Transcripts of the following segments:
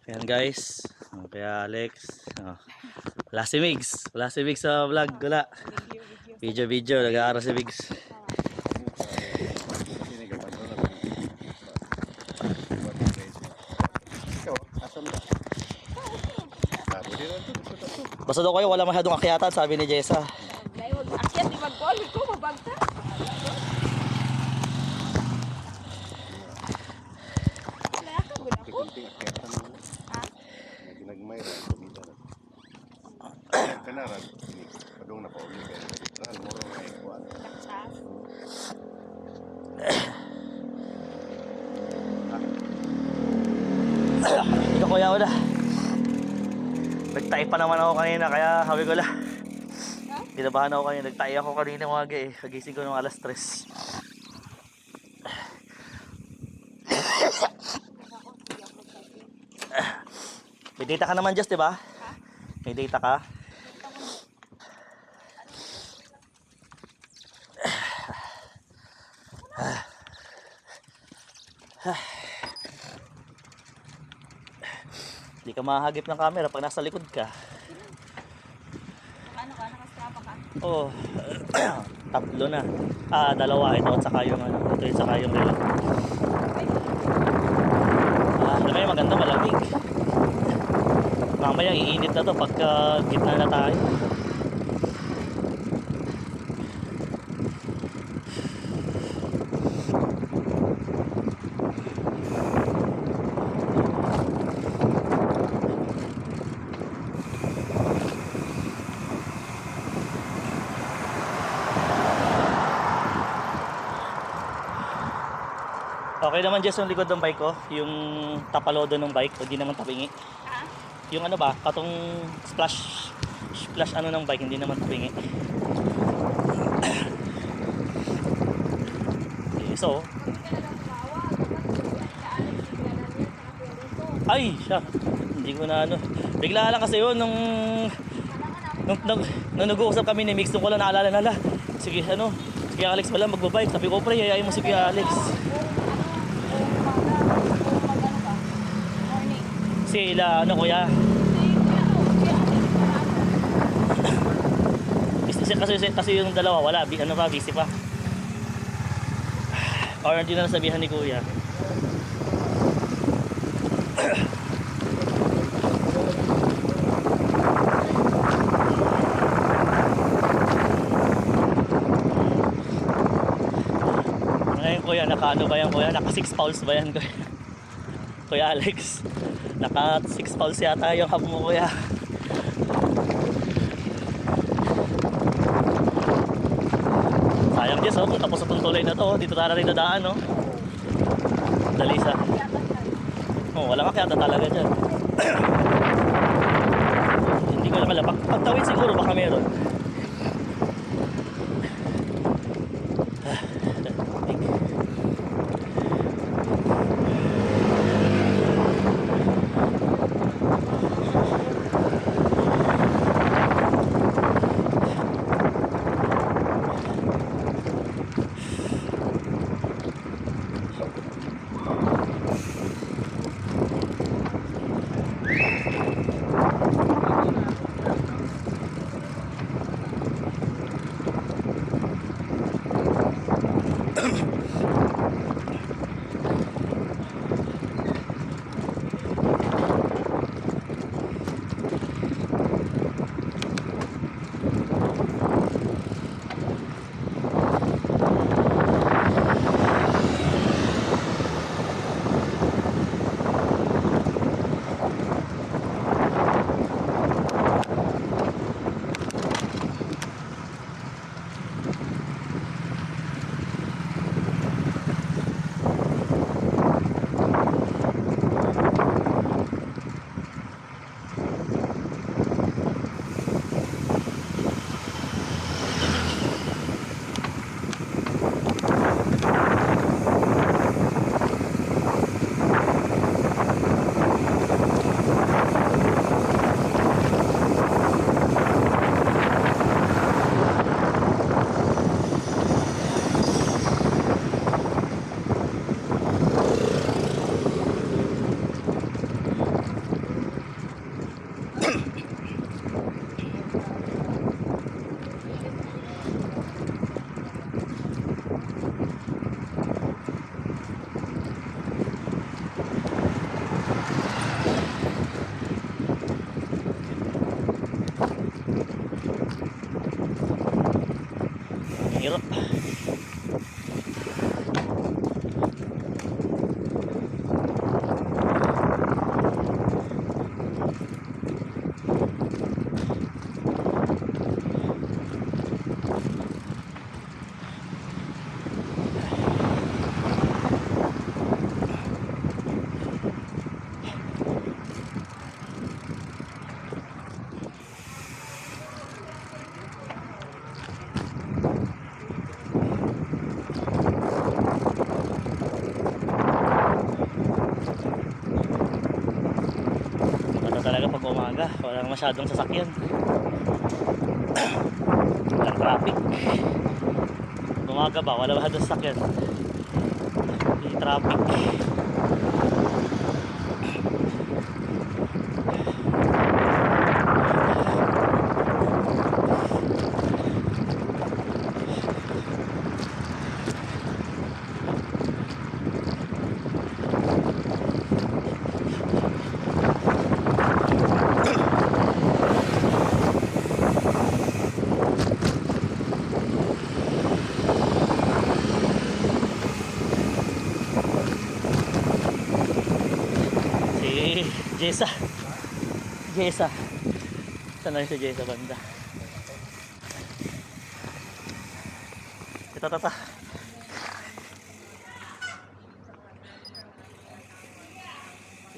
Ayan guys, kaya Alex, wala si Migs, sa vlog, wala. Video, nag-aaral si Migs. Basta daw kayo, wala masyadong akyatan, sabi ni Jessa. Akyat, di mag-call ko, mabagta. Wala ka, good ako. Ginagmayra, kumita na. Kanaran, padung na pa ulit kayo. Saan mo rin ay kuwan. Ikaw kuya, wala. Nagtayo pa naman ako kanina, kaya sabi ko lang. Kinabahan ako kanina, nagtayo ako kanina umaga eh. Kagising ko nung alas 3. May data ka naman, Just, diba? May data ka? Hindi ka mahagip ng camera pag nasa likod ka. Ano ka, nakastrapa ka? Oo. Tatlo na. Dalawa. Ito at saka yung ito at saka yung relo. May maganda, malamig. Mamaya iinit na to pagka gitna na tayo. Okay naman Jess yung likod ng bike ko, yung tapalodo ng bike, hindi naman tapingi. Ha? Yung ano ba, katong splash ano ng bike, hindi naman tapingi. Okay, so, ay, siya, hindi ko na ano, bigla lang kasi yun, nung nag-uusap kami ni Mix, nung ko lang naalala nala, sige Alex pala magbabike, sabi ko pre, yayain mo si Kuya Alex. Sila kuya. Kasi yung dalawa wala, busy pa. Or hindi na nasabihan ni kuya. Ngayon kuya, naka 6 pounds ba yan kuya? Kuya Alex, naka 6 pounds yata yung hub mo kuya. Sayang Jess, kung tapos sa tulay na to, dito tayo rin dadaan, no? Dalisa. Wala kakyata talaga dyan. Hindi ko lang alam, pagtawid siguro baka meron. talaga pag umaga. Walang masyadong sasakyan. Walang traffic. Pag umaga ba, wala masyadong sasakyan. Hindi traffic. Si Jessa. Jessa. Saan na si Jessa banda? Ito, ito.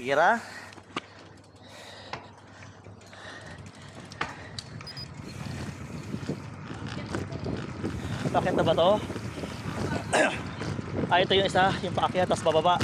Ira. Bakit na ba to? Ito yung isa, yung paakyat, tapos bababa.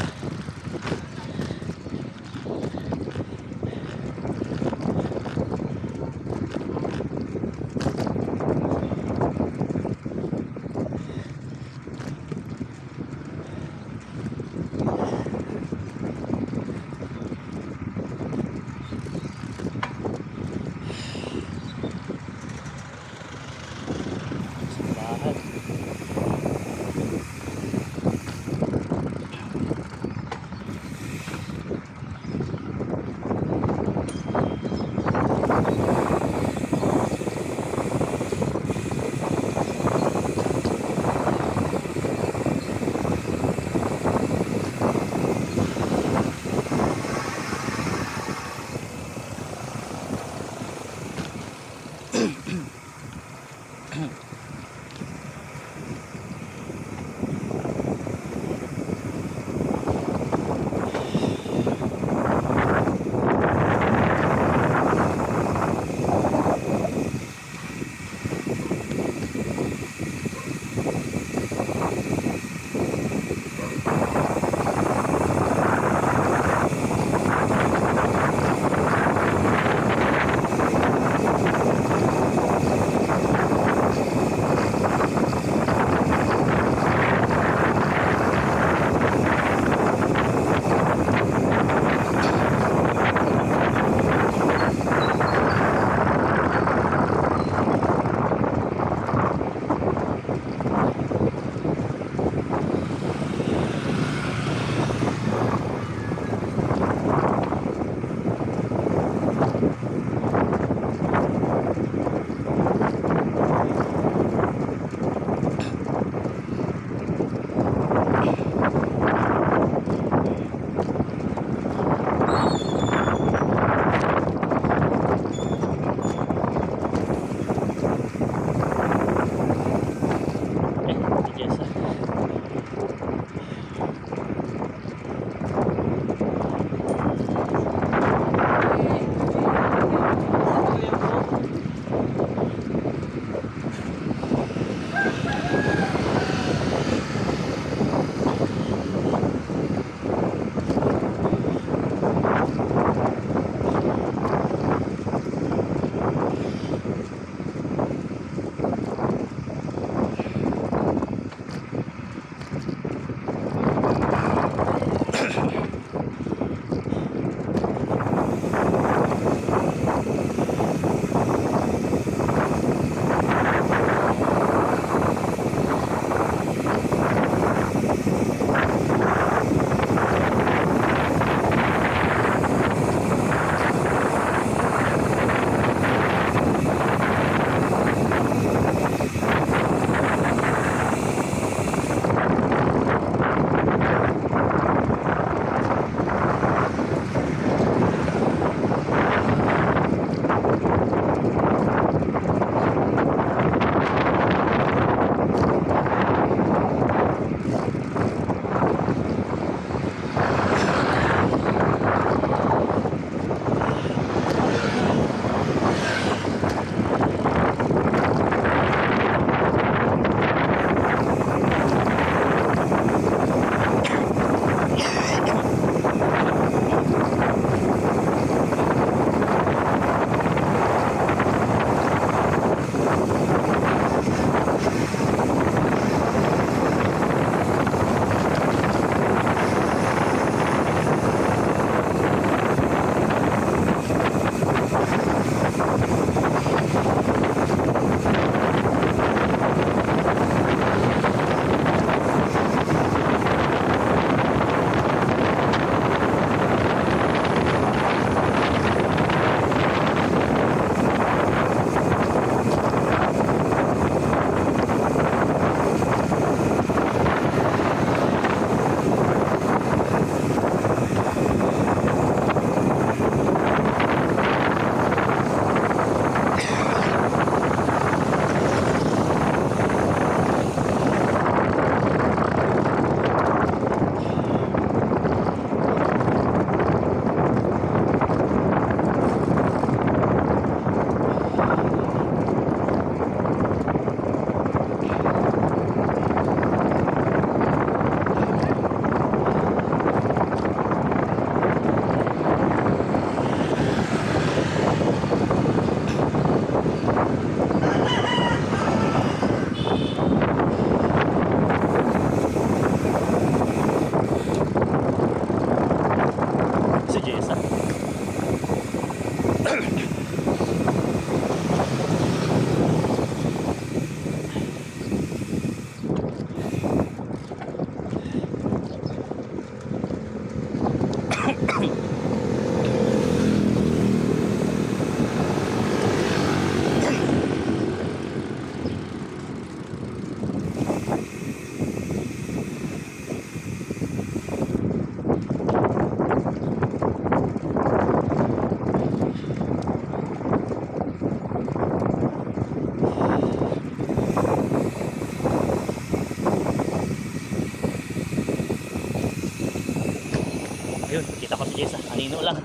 si Jessa. Anino lang.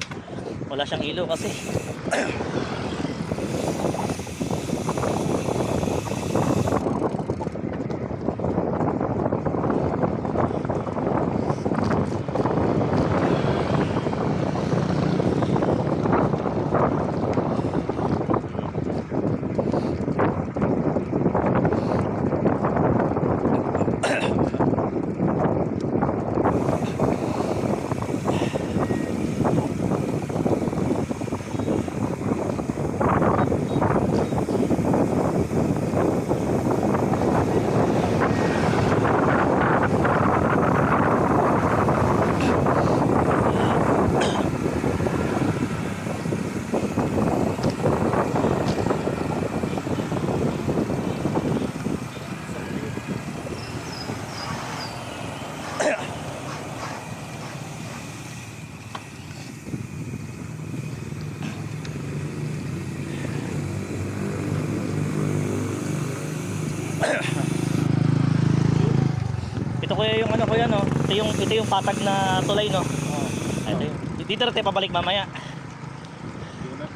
Wala siyang ilo kasi. Ito kuya yung ano kuya no. Ito yung patag na tulay no. Oh. Ito yung. Dito natin pabalik mamaya.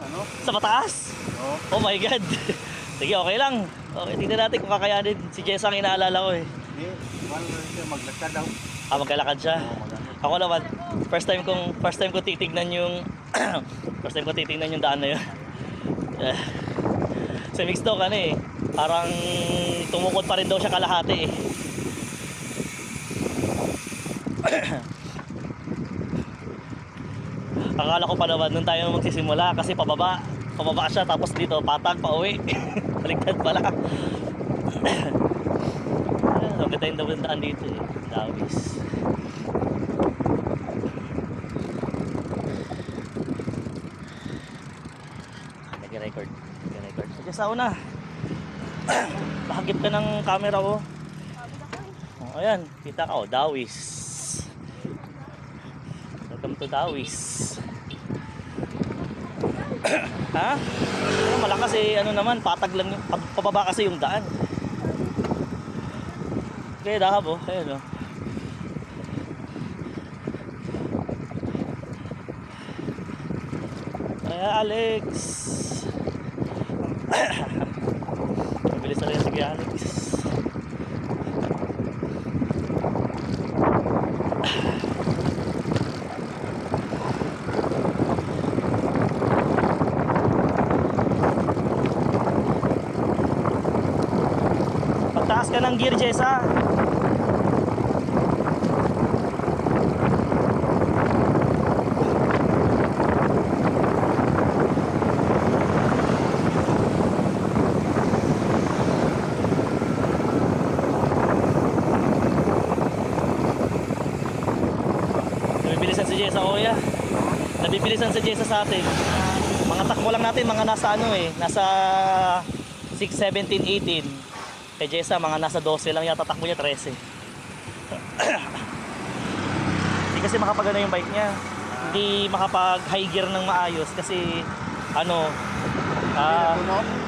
Ano? Sa mataas. Oo. Oh my god. Sige, okay lang. Okay, tingnan natin kung kakayanin. Si Jessa ang inaalala ko eh. Hindi, wala siya maglakad daw. Magkalakad siya. Ako naman, first time ko titignan yung daan na yun. Sa mixed dog ano eh. Parang tumukod pa rin daw siya kalahati eh. Akala ko pa naman nung tayo magsisimula kasi pababa siya tapos dito patag pa uwi. Baligtad pala. Ang ganda yung daan dito eh. Dawis. Nag-record. Sige sa una. Bahagip ka ng camera ko. Oh, ayan, kita ka oh, Dawis. Welcome to Dawis. Ha? Malakas eh, ano naman, patag lang yung, pababa kasi yung daan. Okay, dahab oh, ayun oh. Kaya Alex. Mabilis na rin sige Alex. Pagtaas ka ng gear, Jessa. Nabibilisan si Jessa, kuya. Nabibilisan si Jessa sa atin. Mga takbo lang natin, mga nasa ano eh, nasa 6, 17, 18. Kay Jessa, mga nasa 12 lang yata takbo niya, 13. Hindi kasi makapagano yung bike niya. Hindi makapag high gear ng maayos kasi ano,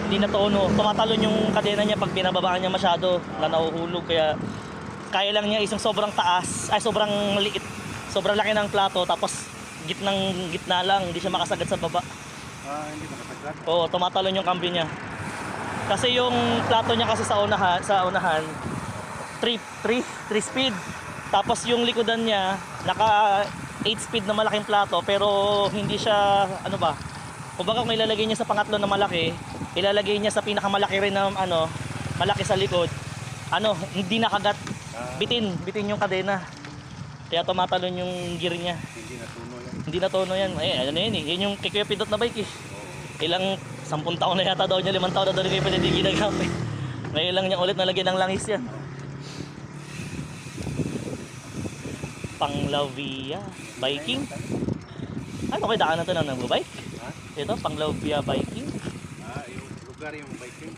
hindi natuno. Tumatalon yung kadena niya pag binababaan niya masyado na nahuhulog. Kaya lang niya isang sobrang taas, ay sobrang liit. Sobrang laki ng plato tapos gitna lang, hindi siya makasagat sa baba. Hindi makasagat. Oo, tumatalon yung cambio niya. Kasi yung plato niya kasi sa unahan 3 speed. Tapos yung likodan niya naka 8 speed na malaking plato pero hindi siya ano ba? Kumbaga kung ilalagay niya sa pangatlo na malaki, ilalagay niya sa pinakamalaki rin na ano, malaki sa likod. Ano, hindi nakagat. Bitin yung kadena. Kaya tumatalon yung gear niya. Hindi natuno yan. Eh, ano yan eh. Yan yung kay Kuya Pidot na bike eh. Ilang 10 taon na yata daw niya, 5 taon na daw niya pwede ginagamit. Ngayon lang niya ulit nalagyan ng langis yan. Panglavia biking. Ano kayo daanan to ng nag-bike? Ito, Panglavia biking. Yung lugar yung biking.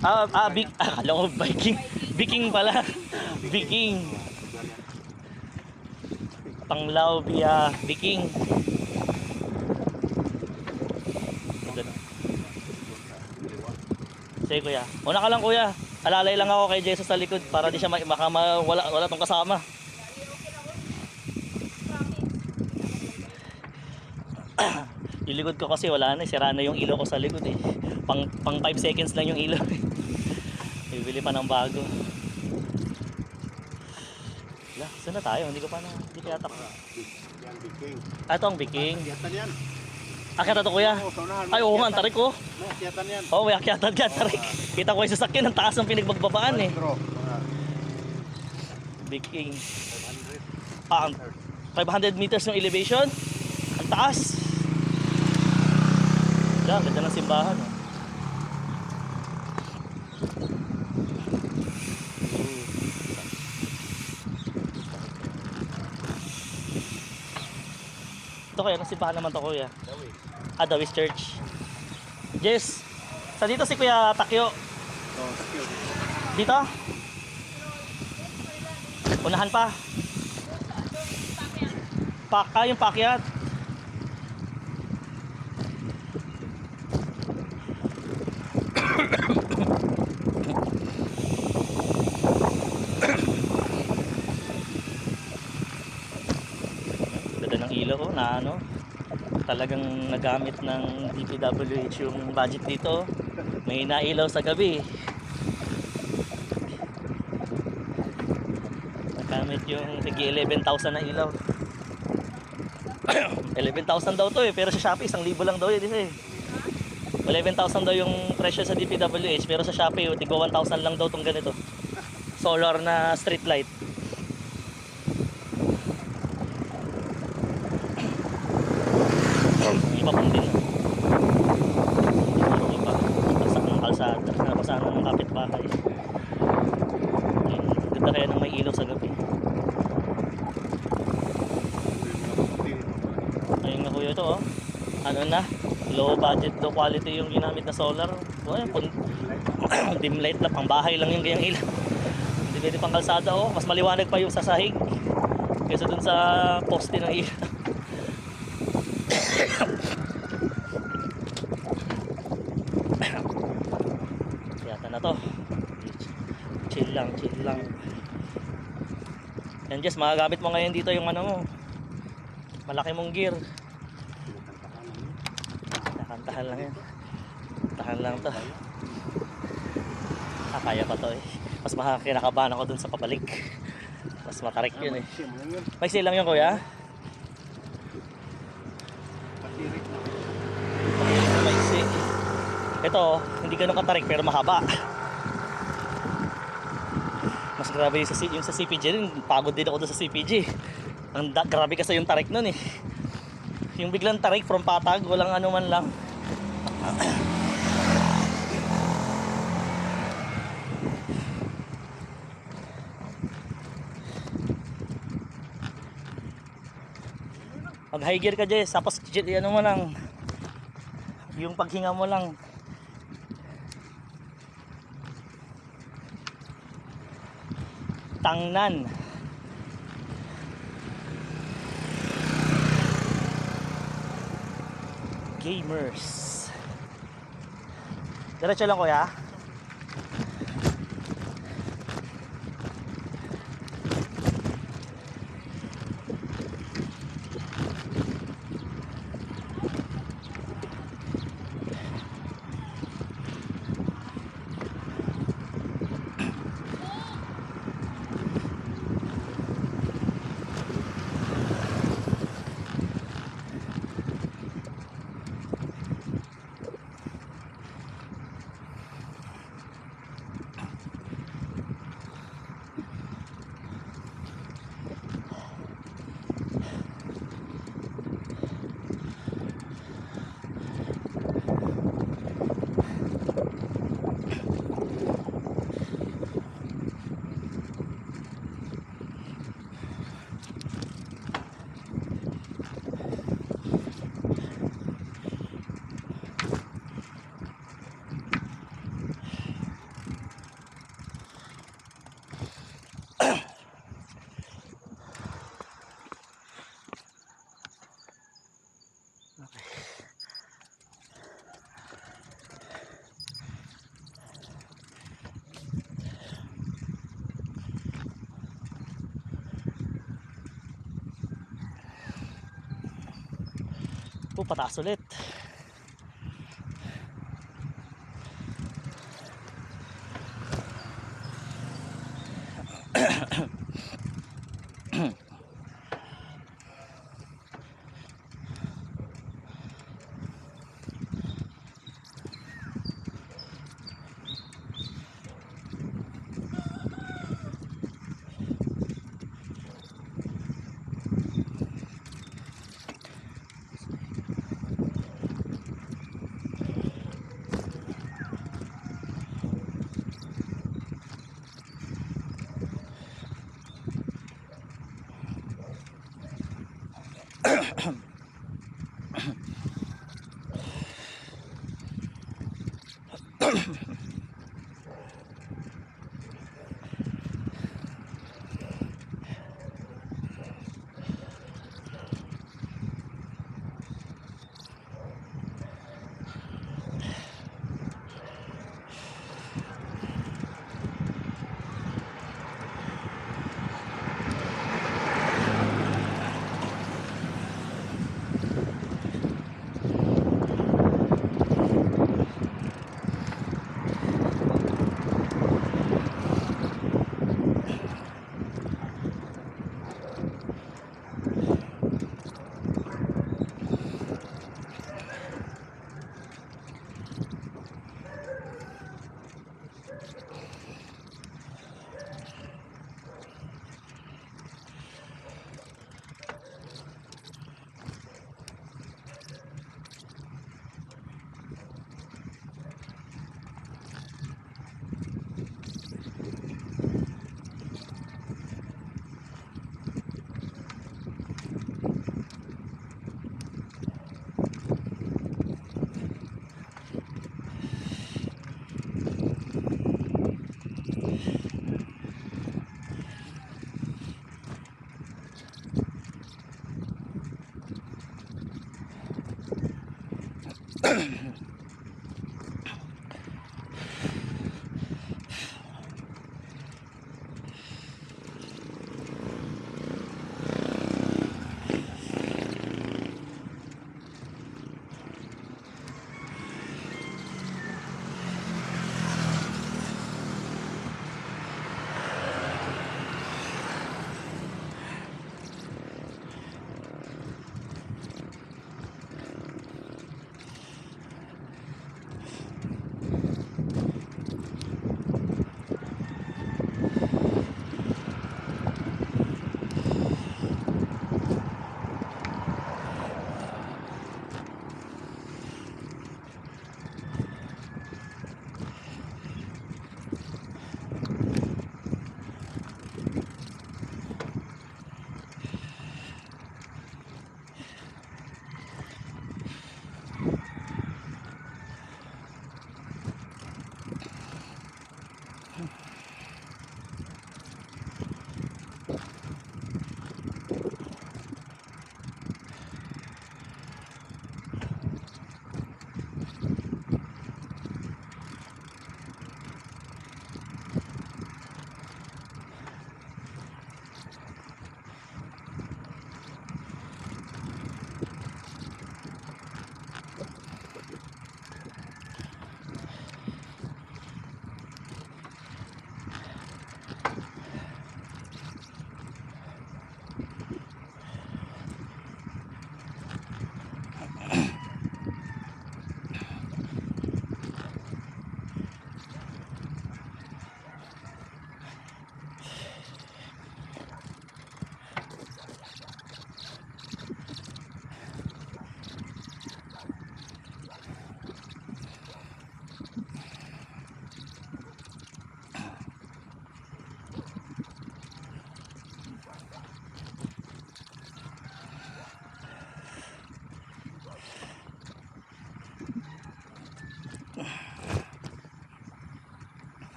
Akala ko biking. Biking pala. Biking. Panglavia biking. Sige kuya. Una ka lang kuya. Alalay lang ako kay Jesus sa likod para di siya wala tong kasama. Yung likod ko kasi wala na, sira na yung ilaw ko sa likod eh. Pang 5 seconds lang yung ilaw eh. Bibili pa ng bago. Wala, saan na tayo? Hindi ko pa na, hindi kaya tako. Yan, Big King. Ah, ito ang biking. Akyatan yan. Akyat to kuya. Oo, sa unahan. Ay, oo nga, ang tarik ko. May akyatan yan. Oo, may akyatan ka, tarik. Kita ko yung sasakyan, ang taas ng pinagbagbabaan eh. Bro, mga Biking. 500. Ah, 500 meters yung elevation. Ang taas. Wala, ganda ng simbahan. Oh. Ito kaya, anong simbahan naman to kuya? Dawi. Ah, Dawis Church. Jess, sa dito si Kuya Takyo. Oo, sakyo. Dito? Unahan pa. Yung pakyat. Ganda ng ilaw ko na ano. Talagang nagamit ng DPWH yung budget dito. May nailaw sa gabi. Nagamit yung tigi 11,000 na ilaw. 11,000 daw to eh, pero sa Shopee 1,000 lang daw yun eh. 11,000 daw yung presyo sa DPWH, pero sa Shopee tigo 1,000 lang daw tong ganito. Solar na street light. Iba pang din. Yung iba, basta ng kalsada, basta ng kapitbahay. Ayun, ganda kaya ng may ilaw sa gabi. Ayun nga kuya ito oh. Ano na? Low budget, low quality yung ginamit na solar. Oh, dim light lang, pang bahay lang yung ganyang ilaw. Hindi pwede pang kalsada oh. Mas maliwanag pa yung sa sahig kaysa dun sa poste ng ilaw. Yata na to. Chill lang, chill lang. Yan Jess, magagamit mo ngayon dito yung ano mo. Malaki mong gear. Tahan lang yan. Tahan lang to. Ah, kaya pa to eh. Mas kinakabahan ako dun sa pabalik. Mas matarik yun eh. May lang yun kuya? Maiksi. Ito, hindi ganun katarik pero mahaba. Mas grabe yung sa CPG rin. Pagod din ako doon sa CPG. Grabe kasi yung tarik nun eh. Yung biglang tarik from patag, walang ano man lang. Mag high gear ka Jess, tapos ano mo lang, yung paghinga mo lang. Tangnan. Gamers. Diretso lang kuya. Pataas ulit.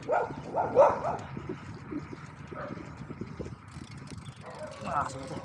Makaso na to.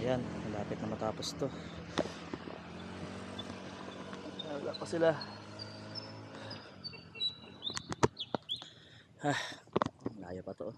Ayan, malapit na matapos to. Wala pa sila. Layo pa to.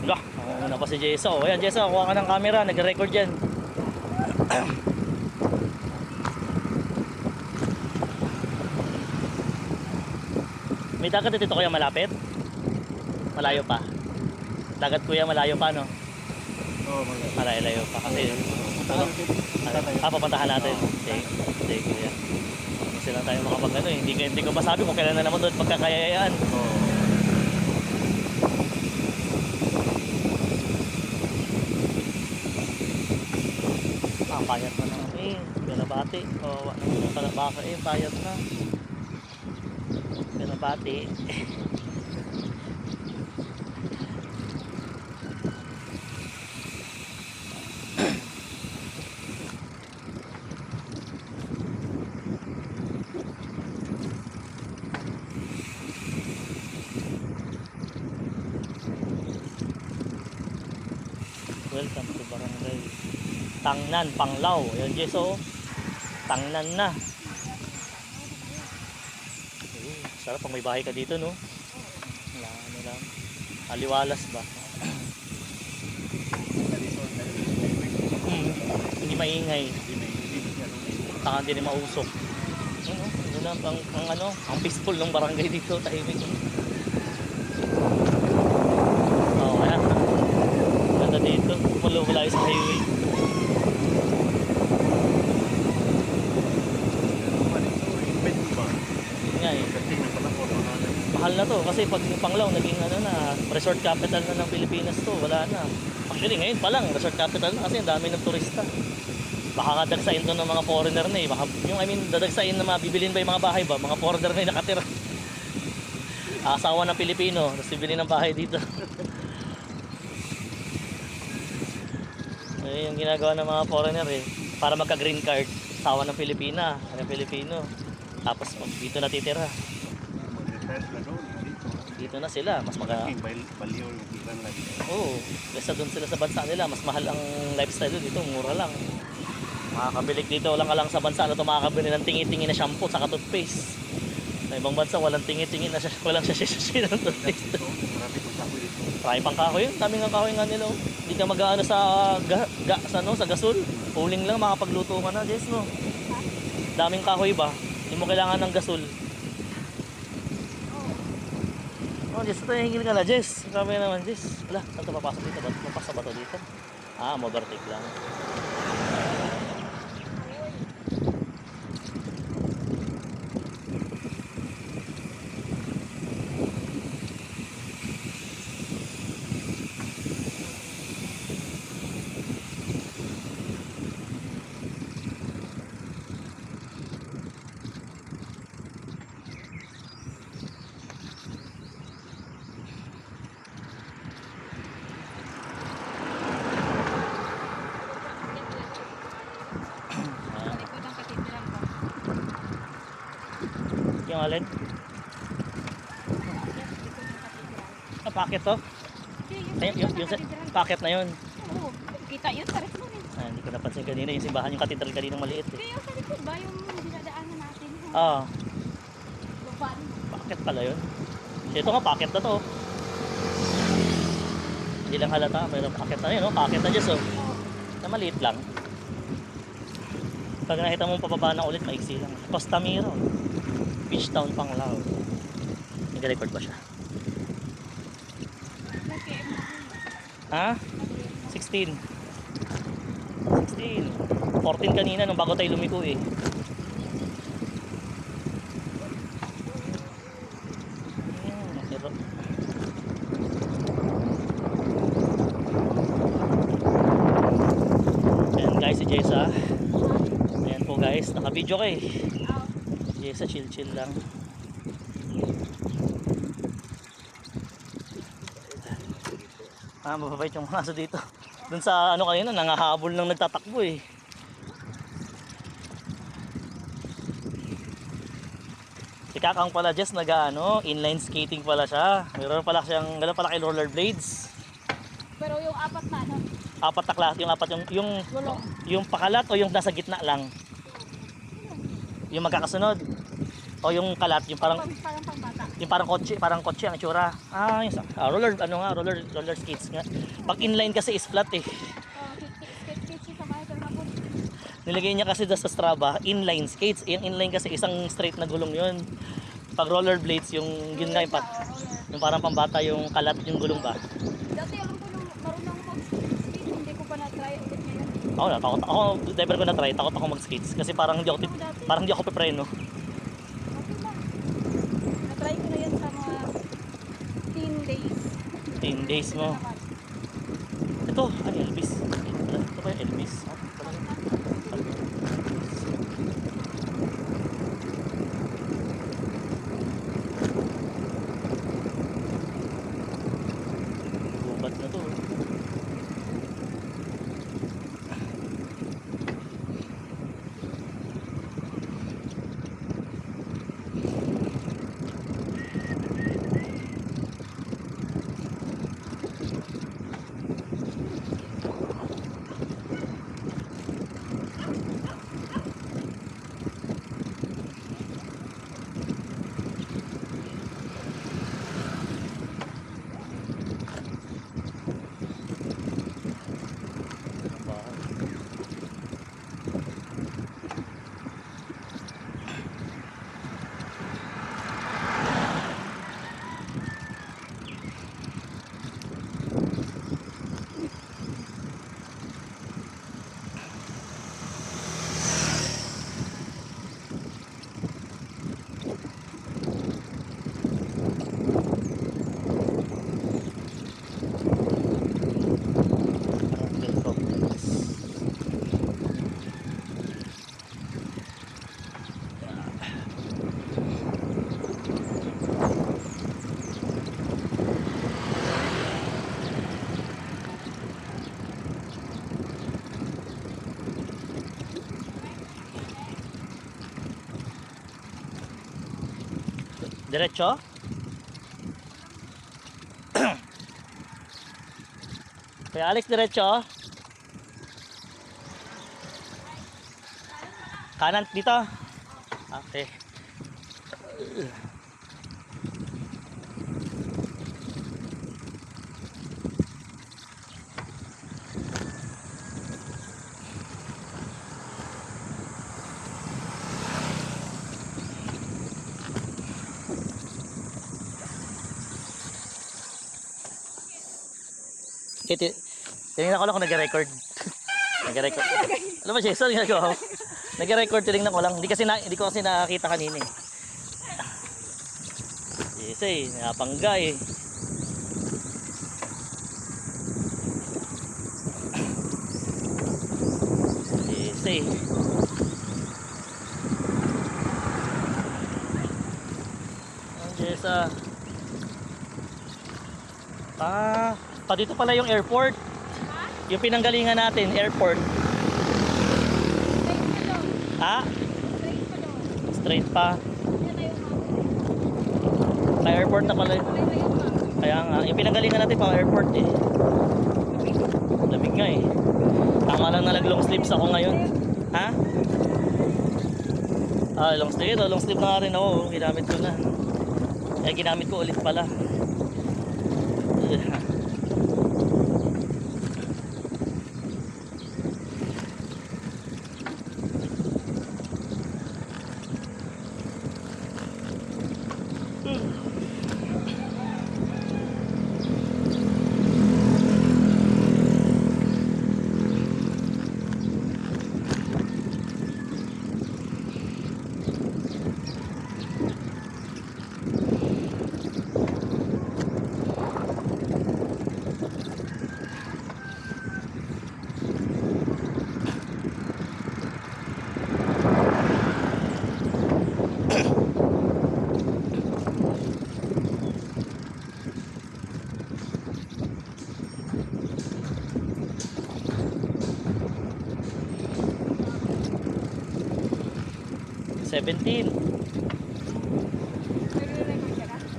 Lah, na pa si Jeso. Ayan, Jeso, kuha ka ng camera, nagre-record yan. May dagat dito kuya malapit? Malayo pa. Dagat kuya malayo pa no? Oo, Malayo pa kasi papuntahan natin. Sige kuya. Kasi lang tayo makapag ano eh. Hindi ko masabi kung kailan na naman doon pagkakayayaan. Payat na naman eh. Binabati. Wala naman yung palabaka eh. Payat na. Binabati. Welcome to Barangay Tangnan, Panglao. Ayan, Jeso. Tangnan na. Sarap pag may bahay ka dito, no? Wala, ano lang. Aliwalas ba? Hindi maingay. Saka hindi rin mausok. Ano? Ano na, ang peaceful ng barangay dito. Tahimik. Oh, ayan. Ganda dito. Mula sa highway. Nga eh. Mahal na to kasi pag Panglao naging ano na, resort capital na ng Pilipinas to, wala na. Actually ngayon pa lang resort capital na kasi ang dami ng turista. Baka kadagsain to ng mga foreigner na eh. Baka, dadagsain na bibilin ba yung mga bahay ba? Mga foreigner na yung nakatira. Asawa ng Pilipino, tapos bibili ng bahay dito. Yung ginagawa ng mga foreigner eh, para magka-green card, asawa ng Pilipina, ng Pilipino. Tapos dito natitira. Dito na sila, mas baliw yung tiran lagi. Oo, kaysa doon sila sa bansa nila, mas mahal ang lifestyle doon, dito mura lang. Makakabili dito lang sa bansa na ito, makakabili ng tingi-tingi na shampoo sa toothpaste. Sa ibang bansa walang tingi-tingi na walang sachet ng toothpaste. Marami pang kahoy yun, daming ang kahoy nga nila. Hindi ka mag-aano sa gasol. Uling lang makapagluto ka na, Jess, no? Daming kahoy ba? Hindi mo kailangan ng gasol. Oh, Jess, ito yung hingil ka na, Jess. Sabi naman, Jess. Wala, saan ito papasok dito? Papasok ba ito dito? Overtake lang. Yung alin? packet to. Ay, yung packet na yun. Oo, kita yun sa rest mo rin. Ah, hindi ko napansin kanina yung simbahan, yung cathedral kaninang maliit eh. Kaya yung sa likod ba yung dinadaanan natin? Ah, Lupan. packet pala yun. Ito nga, packet na to. Hindi lang halata, pero packet na yun, no? Packet na Diyos, oh. Na maliit lang. Pag nakita mong pababa na ulit, maiksi lang. Costamiro. Beach Town, Panglao. Nag-record ba siya? Nag-KM na. Ha? 16. 16. 14 kanina nung bago tayo lumiko eh. Pero ayan guys, si Jessa. Ayan po guys, naka-video kay. Jessa, chill lang. Mababait yung mga aso dito. Dun sa ano kanina, nangahabol ng nagtatakbo eh. Si Kakang pala Jess inline skating pala siya. Meron pala siyang gano'n pala kay rollerblades. Pero yung apat na ano, Apat na klase, gulong. yung pakalat o yung nasa gitna lang. Yung magkakasunod. O yung kalat, yung parang Parang pangbata. yung parang kotse ang itsura. Roller skates nga. Pag inline kasi is flat eh. Skate sa Michael na po. Nilagay niya kasi sa Strava, inline skates. Yung inline kasi isang straight na gulong yun. Pag rollerblades, yung yun nga yung parang pambata yung kalat yung gulong ba. Dati alam ko nung marunong mag-skate, hindi ko pa na-try ulit ngayon. Ako, never ko na try. Takot ako mag-skates kasi parang hindi ako pepreno. Okay lang. Na-try ko na yan sa mga teen days. 10 days mo. Ito, Elvis. Ito ba yung Elvis? Gubat na to. Diretso? Kaya Alex, diretso? Kanan dito? Okay. Tinignan ko lang kung nag-record. Nag-record. Ano ba, Jason? Nag-record, tinignan ko lang. Hindi ko kasi nakakita kanina eh. Yes eh, napangga eh. Yes eh. Ang Jessa. Pa dito pala yung airport. Yung pinanggalingan natin, airport. Straight pa doon. Ha? Straight pa doon. Straight pa. Yan tayo mga. Kay airport na pala. May yun pa. Kaya nga, yung pinanggalingan natin pa airport eh. Lamig nga eh. Tama lang na long sleeves ako ngayon. Ha? Long sleeve. Long sleeve na nga rin ako. Ginamit ko na. Kaya ginamit ko ulit pala. Nagre-record ka na?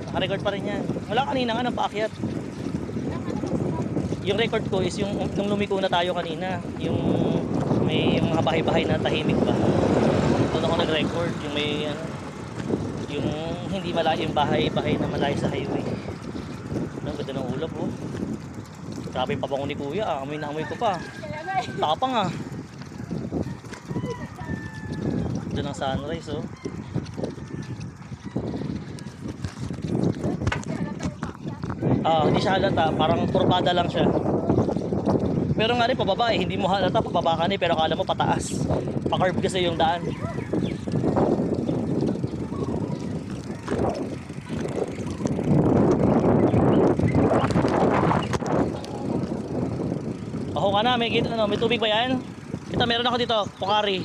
Naka-record pa rin yan. Wala kanina nga nang paakyat. Yung record ko is yung nung lumiko na tayo kanina. Yung may yung mga bahay-bahay na tahimik ba. Doon ako nag-record. Yung may ano, yung hindi malayo yung bahay-bahay na malayo sa highway. Ang ganda ng ulap oh. Grabe yung pabango ni kuya. Amoy na amoy ko pa. Kaya nga eh. Tapang ah. Doon ang sunrise oh. Hindi siya halata, parang turbada lang siya. Pero nga rin pababa eh, hindi mo halata pababa ka pero akala mo pataas. Pa-curve kasi yung daan. Ako ka na, may tubig ba yan? Ito meron ako dito, Pocari.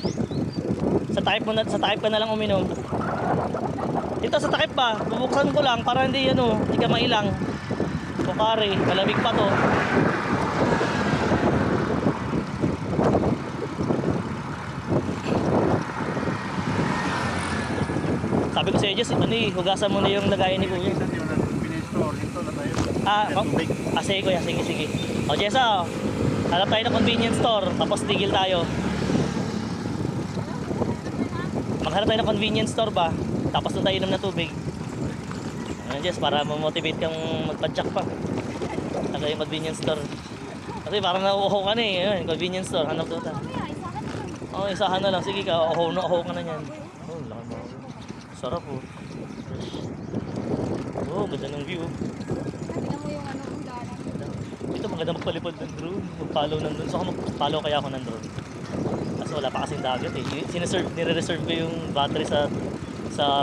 Sa type ka na lang uminom. Ito sa takip ba? Bubuksan ko lang para hindi hindi ka mailang. Pocari, malamig pa to. Sabi ko sa iyo, Jess, hugasan mo na yung lagayan ni Kuya. Sige Kuya, sige. O Jessa, hanap tayo ng convenience store, tapos tigil tayo. Maghanap tayo ng convenience store ba? Tapos na tayo inom na tubig. Ano Jess, para ma-motivate kang magpadyak pa. Taga yung convenience store. Kasi parang nauuhaw ka na eh. Ayun, convenience store, hanap doon ta. Isahan na lang. Sige ka, uhaw ka na yan. Laki mo. Sarap oh. Ganda ng view. Tingnan mo yung kung daanan. Ito maganda magpalipad ng drone. Mag-follow ng drone. So mag-follow kaya ako ng drone. Kasi wala pa kasing dagat eh. Nire-reserve ko yung battery sa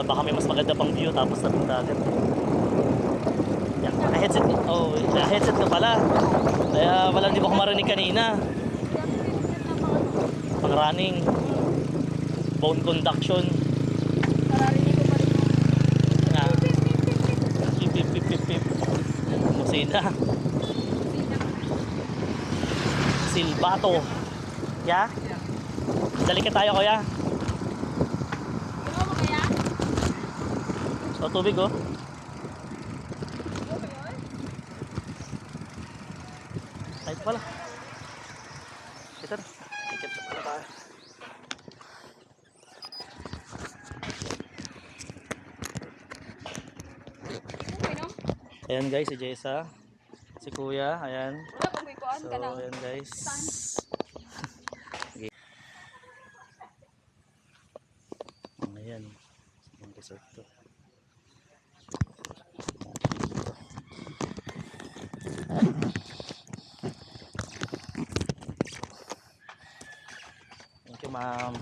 baka may mas maganda pang view tapos na ng dagat. Headset ko. Headset ko pala. Kaya wala hindi ko marinig kanina. Pang running. Bone conduction. Nararinig ko pa rin yung Pip. Musina. Silbato. Ya? Dali ka tayo kuya. Ikaw mo kaya? Tubig oh. Ay ito pala. Ito na. Ticket na pala tayo. Ayan guys, si Jessa. Si Kuya, ayan. Wala kung may kuhaan ka na. Ayan guys. Ayan. Yung resort to. Thank you, ma'am.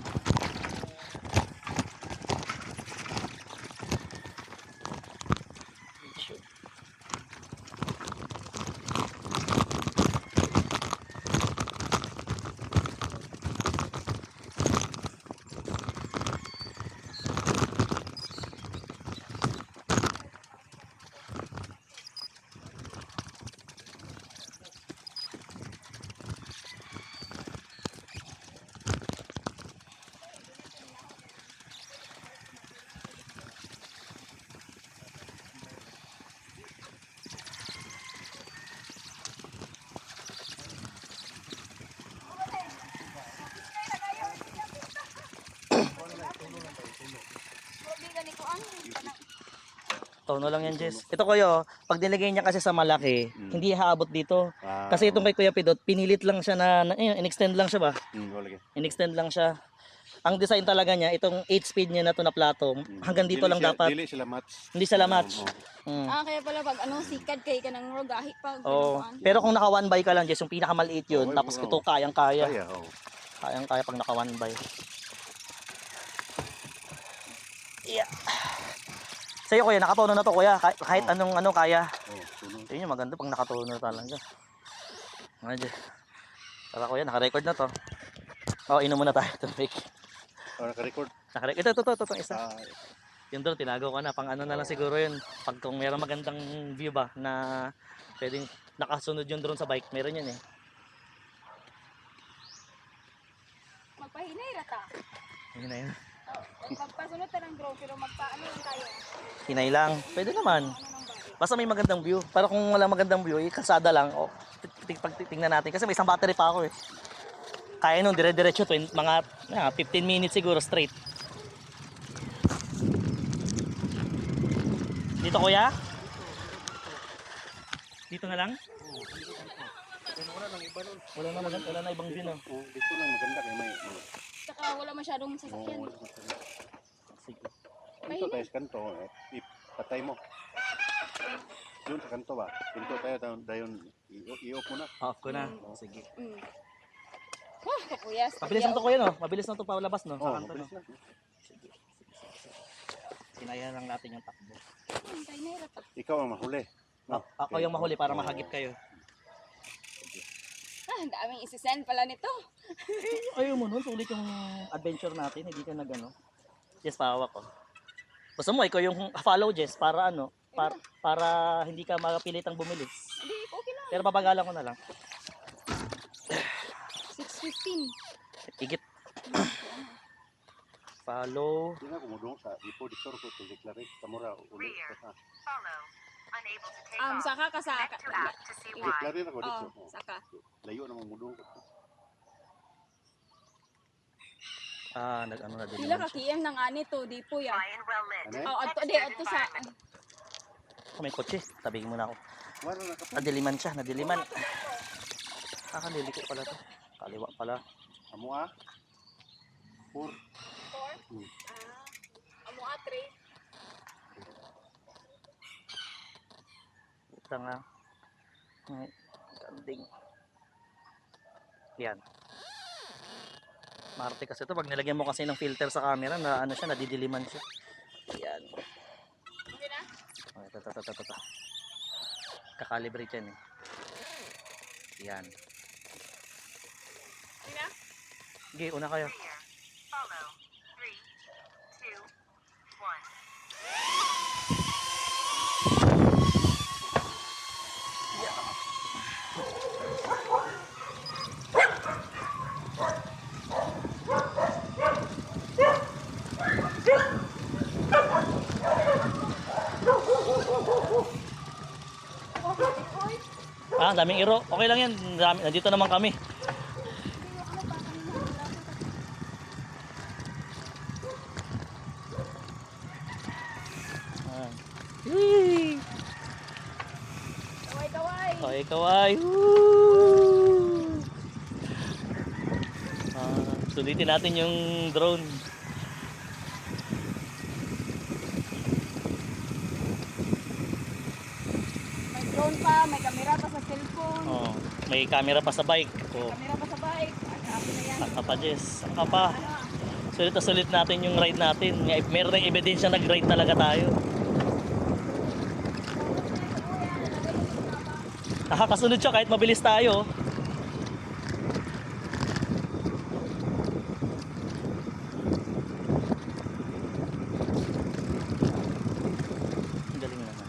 kuan. Tono lang yan, Jess. Ito kuya, pag nilagay niya kasi sa malaki, hindi haabot dito. Ah, Kasi itong kay Kuya Pidot, pinilit lang siya in-extend lang siya ba? wala ka. In-extend lang siya. Ang design talaga niya, itong 8 speed niya na to na plato, hanggang dito lang dapat. Dili sila match. Hindi sila match. Mm. Kaya pala pag sikad kay ka ng rogahi pag Oo. kuan. Pero kung naka 1 by ka lang, Jess, yung pinakamaliit yun, Oo, tapos oo. ito kayang-kaya. Kaya, oh. Kayang-kaya pag naka 1 by. Yeah. Sa'yo kuya, nakatono na to kuya. Kahit anong kaya. Oh, tunog. Yun yung maganda pag nakatono talaga. Medyo. Tara kuya, naka-record na to. Inom muna tayo. Tubig. Naka-record. Ito, isa. Ah, Yung doon, tinago ko na. Pang ano na lang siguro yun. Pag kung mayroong magandang view ba na pwedeng nakasunod yung drone sa bike, meron yun eh. Magpahinay rata. Yun na yun. Magpasunod ta ng drone pero magpaano lang tayo. Hinay lang. Pwede naman. Ano nang bagay. Basta may magandang view. Para kung wala magandang view, kalsada lang. Tingnan natin. Kasi may isang battery pa ako eh. Kaya nun, dire-diretso. Mga 15 minutes siguro straight. Dito kuya? Dito na lang? Wala na ibang view no? oh, dito lang maganda kay may. Saka wala masyadong sasakyan. Oh, wala ka. Sige. Dito tayo sa kanto, patay mo. Yun sa kanto ba? Pinto tayo dayon i-off mo na. Off ko na. Sige. Kapuyas. Mabilis na to kuya no? Mabilis na to palabas no? Sa Oh, kanto no? mabilis na. Sige. Sinaya lang natin yung takbo. Hinay rata. Ikaw ang mahuli. No? Ako yung mahuli para mahagip kayo. Ang daming isisend pala nito. Ayaw mo nun, sulit yung adventure natin, hindi ka nagano. Jess, pahawak ko. Gusto mo, ikaw yung follow Jess para ano, para hindi ka mapilitang bumili. Hindi, okay lang. Pero babagalan ko na lang. 6:15. Igit. Follow. Hindi na kumudong sa ipo dito ko to declare kamura ulit ko sa. Saka ka sa Declare ako dito. Oh, saka. Layo na mudong ko. Nag-ano na din. Pila ka km nang ani to, di po ya. Ano? Adto sa May kotse, tabigin muna ako. Wala na ka. Nadiliman siya, nadiliman. Kaliliko pala to. Kaliwa pala. Amo ah. 4. amo atre. Ito nga. Ganding. Yan. Marte kasi ito. Pag nilagyan mo kasi ng filter sa camera, na ano siya, nadidiliman siya. Yan. Okay na? Ito. Kakalibrate yan eh. Yan. Okay na? Sige, una kayo. Follow. 3, 2, 1. Daming iro. Okay lang yan. Nandito naman kami. Yee! Kaway-kaway. Okay, kaway. Woo! Sulitin natin yung drone. May drone pa, may camera pa sa cellphone. May camera pa sa bike. Camera pa sa bike. Happy na yan. Saka pa Jess. Saka pa. Sulit na sulit natin yung ride natin. Meron ng ebidensya nag-ride talaga tayo. Nakakasunod siya kahit mabilis tayo. Ang galing naman.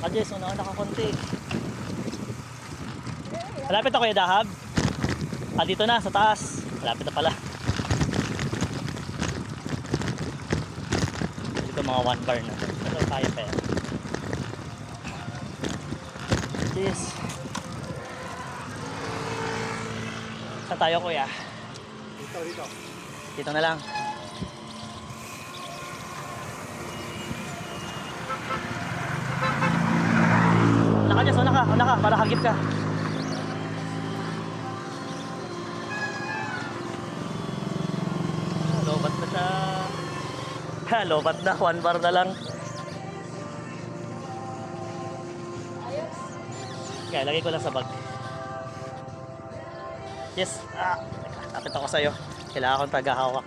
Naka-Jess, una-una ka konti. Malapit ako, Dahab. Ah, dito na, sa taas. Malapit na pala. Dito mga 1 bar na. Pero kaya pa yan. Jess. Saan tayo, kuya? Dito. Dito na lang. Una ka, Jess, una ka, para hagip ka. Lobat na siya. Ha, lobat na, 1 bar na lang. Ayos. Kaya, lagay ko lang sa bag. Yes, tapit ako sa'yo. Kailangan akong tagahawak.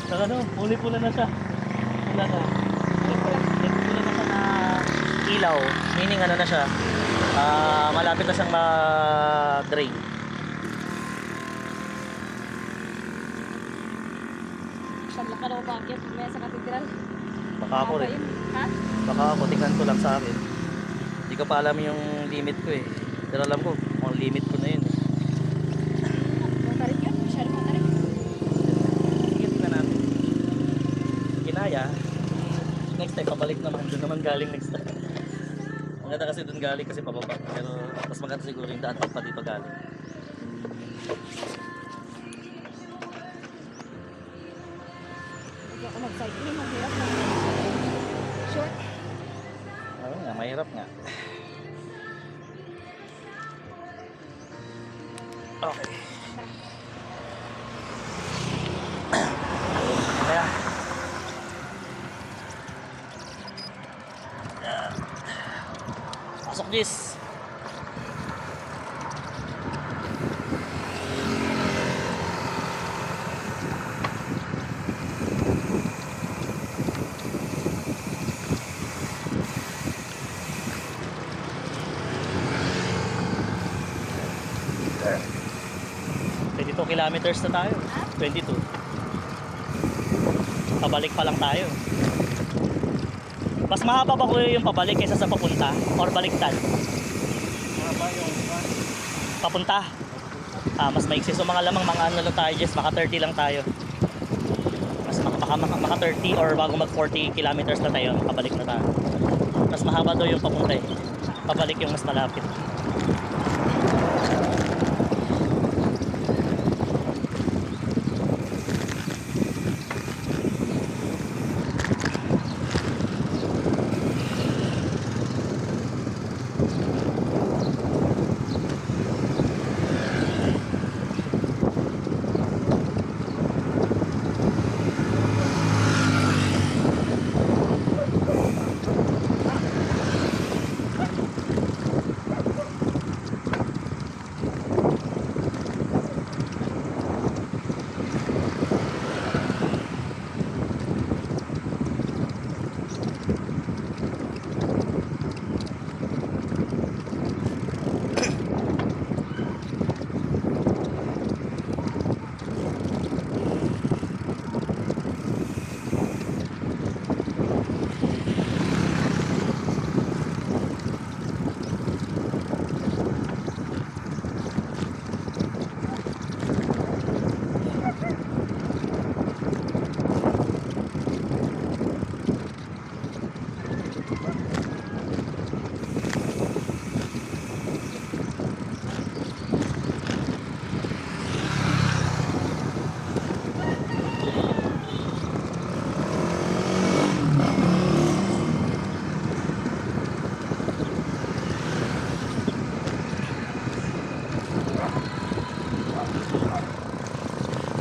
So, ano, pula na siya. Pula na. Pula na siya na ilaw. Meaning ano na siya. Malapit na siyang ma-drain. Siyang laka na umakyat. May sa katedral. Baka ako rin. Ha? Baka ako, tingnan ko lang sa akin. Hindi ko pa alam yung limit ko eh. Pero alam ko, ang limit ko na yun eh. Matarik yun. Masyado matarik. Sige, tingnan natin. Kinaya. Next time, pabalik naman. Doon naman galing next time. Maganda kasi doon galing kasi pababa. Pero mas maganda siguro yung daan pa dito galing. Hindi ako mag-cycling. Mahirap na. Short. Oo nga, mahirap nga. Okay. Kaya. Pasok, Jis. Kilometers na tayo. 22. Pabalik pa lang tayo. Mas mahaba ba ko yung pabalik kaysa sa papunta? Or baliktad? Mahaba yung Papunta? Mas maiksi. So mga lamang mga ano lang tayo, Jess. Maka 30 lang tayo. Mas maka 30 or bago mag 40 kilometers na tayo, makabalik na tayo. Mas mahaba daw yung papunta eh. Pabalik yung mas malapit.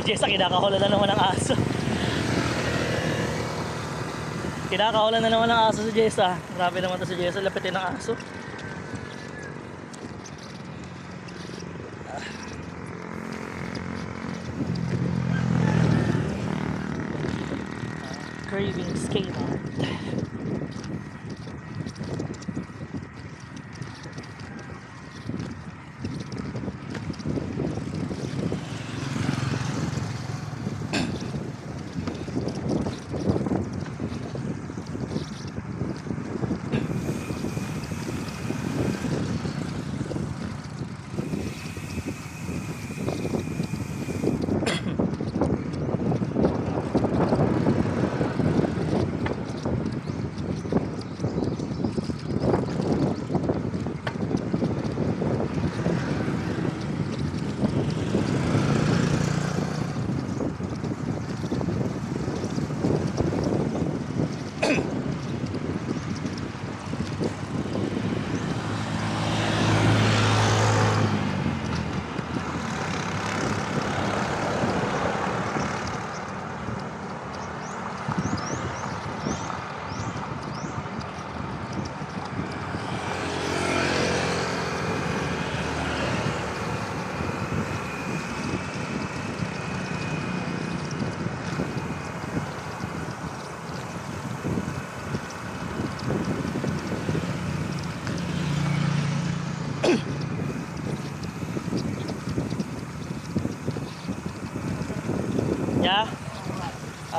Si Jessa, kinakahulan na naman ng aso. Kinakahulan na naman ng aso si Jessa. Grabe naman to si Jessa, lapitin ng aso. Craving scale.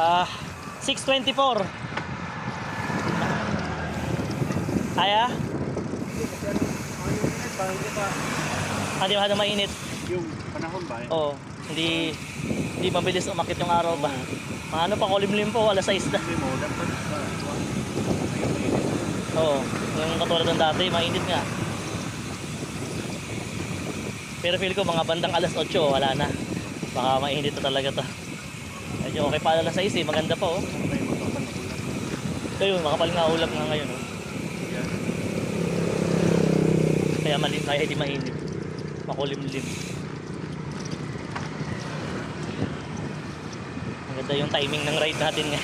6:24. Kaya? Hindi masyadong mainit. Yung panahon ba? Oo. Hindi mabilis umakit yung araw ba? Mga ano pa, kulimlim po, alas 6 na. Hindi mo, dapat ba? Oo. Yung katulad ng dati, mainit nga. Pero feel ko mga bandang alas 8, wala na. Baka mainit na talaga to. Medyo okay pa alas 6 eh, maganda pa oh. Kaya makapal nga ulap nga ngayon oh. Kaya hindi mainit. Makulimlim. Ang ganda yung timing ng ride natin nga.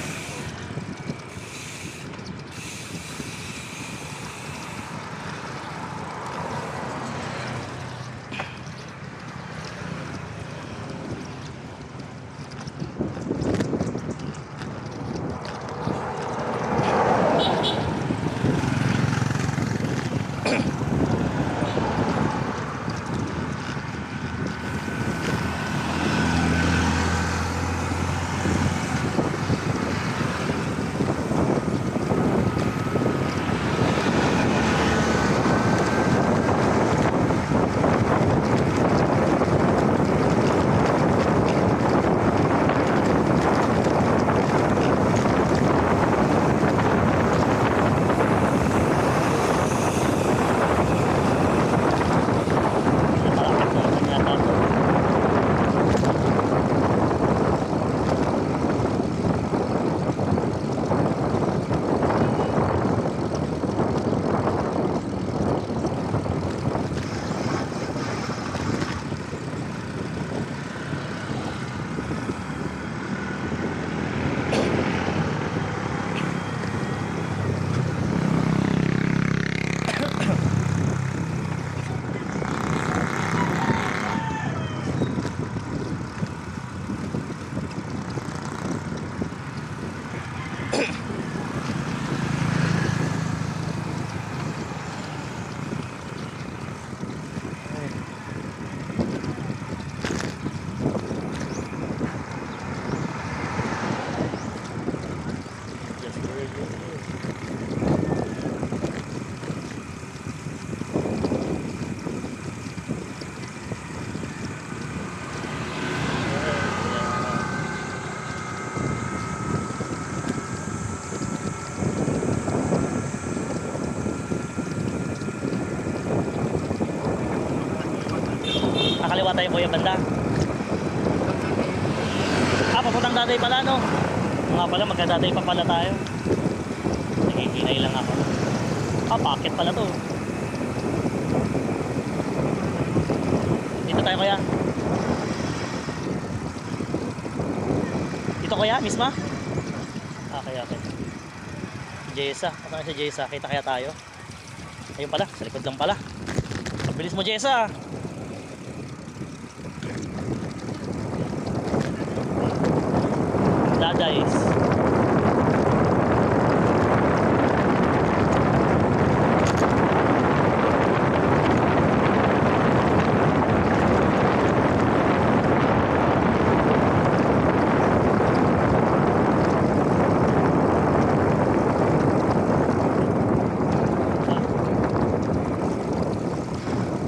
Kakaliwa tayo kuya banda. Papuntang Daday pala no. Nga pala magka-Daday pa pala tayo. Naghihinay lang ako. Packet pala to. Dito tayo kuya. Dito kuya, misma? Okay. Si Jessa. Ano si Jessa? Kita kaya tayo? Ayun pala, sa likod lang pala. Pabilis mo Jessa. Dadays.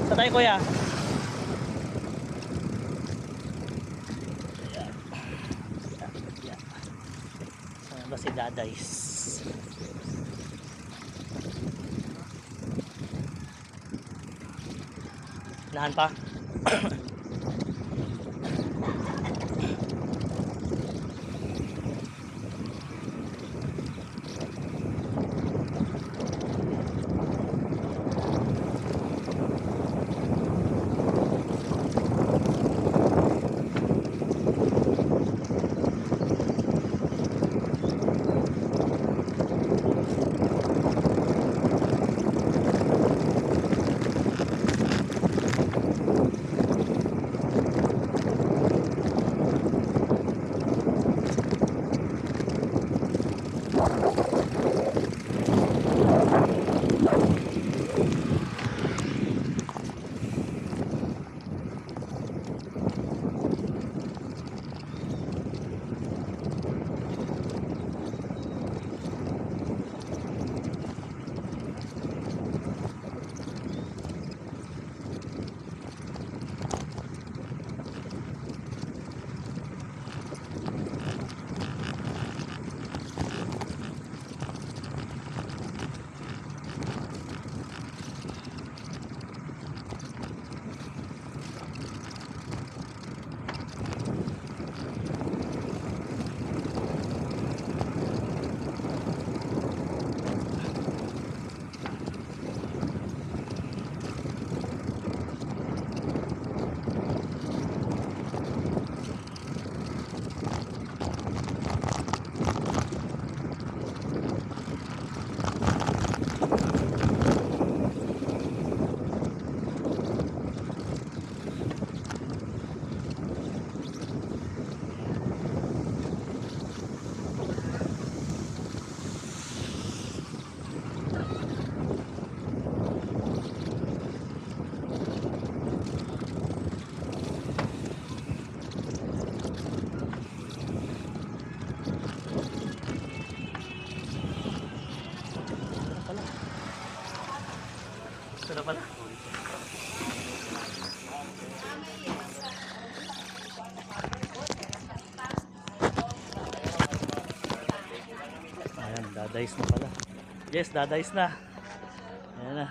Sa tayo kuya. Ba si Dadays? Nahan pa? Dadice na pala. Yes, dadice na. Ayan na.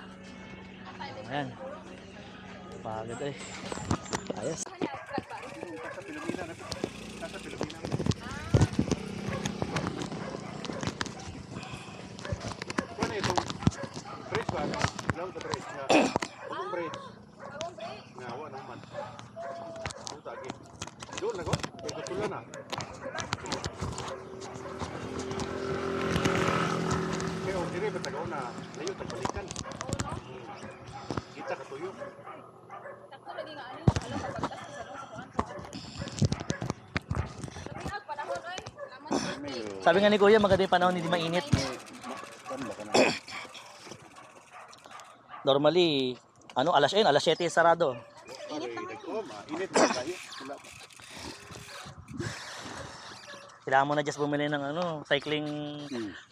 Ayan. Pagod eh. Ayos. Sa Pilipina na. Sa Pilipina na. Kuan itong bridge ba? Lang sa bridge na. Itong bridge. Na wa naman. Ito tagi. Doon na ko. Ito tulo na. Kaya o dire betagaw na. Layo tagbalikan. Kita ka tuyo. Takto lagi nga ano, alam ka pagtas sa sa kuan. Sabi nga panahon oy, salamat. Sabi nga ni Kuya, maganda yung panahon, hindi mainit. Kuan ba ka na? Normally, alas 7 sarado. Init naman. Init na tayo. Wala pa. Kailangan mo na just bumili ng cycling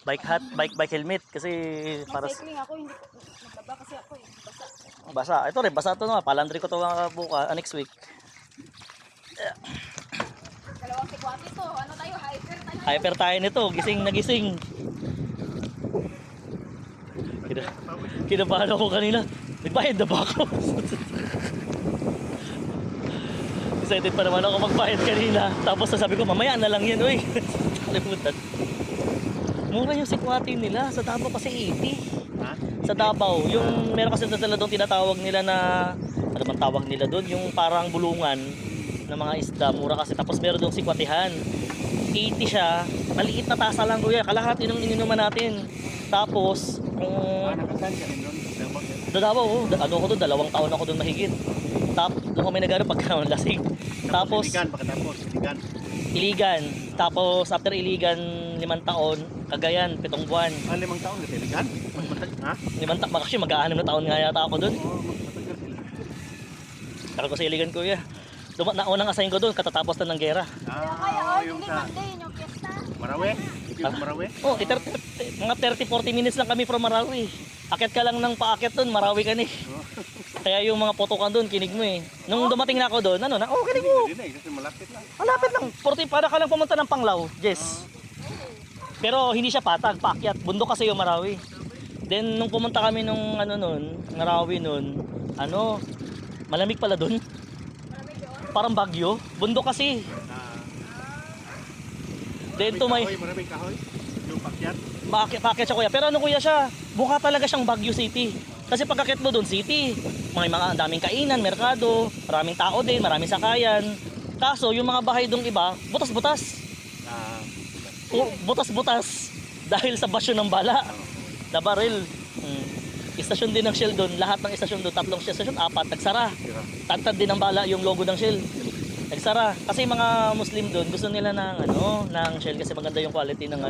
bike helmet kasi para Cycling ako, hindi ko nagbaba kasi ako eh. Basa. basa. Ito rin, basa ito na. Palandri ko ito next week. Dalawang sikwati to. Ano tayo? Hiker tayo. Hyper tayo nito, gising na gising. Kinabahan ako kanina. Nagbayad na ba ako? Excited pa naman ako magbayad kanina. Tapos sabi ko, mamaya na lang yan, uy. Kalimutan. Mura yung sikwati nila. Sa Davao kasi 80. Ha? Sa Davao, yung meron kasi dala doon tinatawag nila na, ano man tawag nila doon, yung parang bulungan ng mga isda. Mura kasi. Tapos meron doon sikwatihan. 80 siya. Maliit na tasa lang, kuya. Kalahati ng ininuman natin. Tapos, Nakasan ka rin doon. sa Davao, ako doon, 2 taon ako doon mahigit. Doon kami nag-ano pagka lasing. Tapos, Iligan, pagkatapos, Iligan. Iligan. Tapos, after Iligan, 5 taon. Cagayan, 7 buwan. 5 taon kasi Iligan? Ha? 5 taon, kasi mag-6 na taon nga yata ako doon. Oo, matagal sila. Tagal ko sa Iligan, kuya. Naunang assign ko doon, katatapos na ng gera. Kaya Ah, oh, yung hindi sa Monday yung fiesta. Marawi? Yung Marawi? Oh, mga 30-40 minutes lang kami from Marawi. Akyat ka lang ng paakyat doon, Marawi ka ni. Kaya yung mga potokan doon, kinig mo eh. Nung dumating na ako doon, kinig mo. Hindi na eh, kasi malapit lang. Malapit lang. 40, para ka lang pumunta ng Panglao, Jess. Pero hindi siya patag, paakyat. Bundok kasi yung Marawi. Then nung pumunta kami nung Marawi noon, malamig pala doon. Parang Bagyo. Bundok kasi. Then Maraming kahoy? Yung pakyat? paakyat siya kuya. Pero kuya siya, mukha talaga siyang Baguio City. Kasi pagkakit mo doon city, mga daming kainan, merkado, maraming tao din, maraming sakayan. Kaso yung mga bahay doong iba, butas-butas. Butas-butas dahil sa basyo ng bala. Na baril. Istasyon din ng Shell doon, lahat ng istasyon doon, 3 istasyon, 4 nagsara. Tantad din ng bala yung logo ng Shell. Nagsara. Kasi mga Muslim doon, gusto nila ng Shell kasi maganda yung quality ng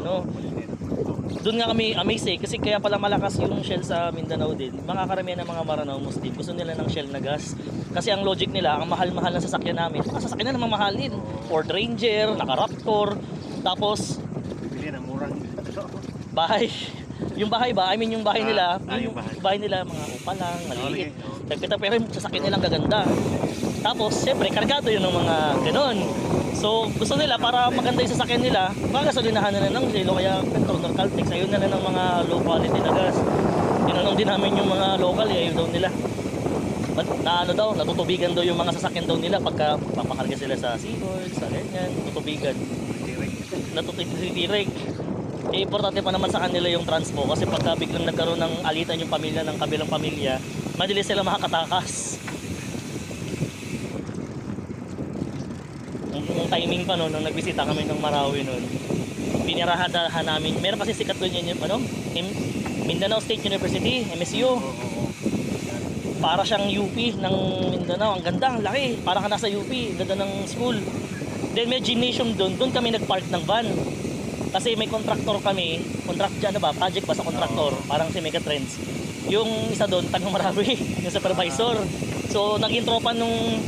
Doon nga kami amazed kasi kaya pala malakas yung Shell sa Mindanao din. Mga karamihan ng mga Maranao Muslim, gusto nila ng Shell na gas. Kasi ang logic nila, ang mahal-mahal ng sasakyan namin. Mga sasakyan na namang mahalin. Ford Ranger, naka-Raptor. Tapos, Bibili ng murang. bahay. Yung bahay ba? I mean yung bahay nila, yung bahay nila mga upa lang, maliit. Oo. Pero yung sasakyan nilang gaganda. Tapos, syempre, kargado yun ng mga ganon. So, gusto nila para maganda yung sasakyan nila, magasolinahan nila ng Shell o kaya Petronas, Caltex. Ayun na lang ng mga low quality na gas. Tinanong din namin yung mga local, ayun daw nila. Natutubigan daw yung mga sasakyan daw nila pagka papakarga sila sa Seaboard, sa ganyan, tutubigan. Natutitirig. Importante pa naman sa kanila yung transpo kasi pagka biglang nagkaroon ng alitan yung pamilya ng kabilang pamilya, madali sila makakatakas. Yung timing pa nung nagbisita kami ng Marawi noon, pinirahadahan namin. Meron kasi sikat doon yung Mindanao State University, MSU. Para siyang UP ng Mindanao. Ang ganda, ang laki. Para ka nasa UP, ganda ng school. Then may gymnasium doon kami nagpark ng van. Kasi may contractor kami, project ba sa contractor, parang si Megatrends. Yung isa doon, tagang Marawi, yung supervisor. So, naging tropa nung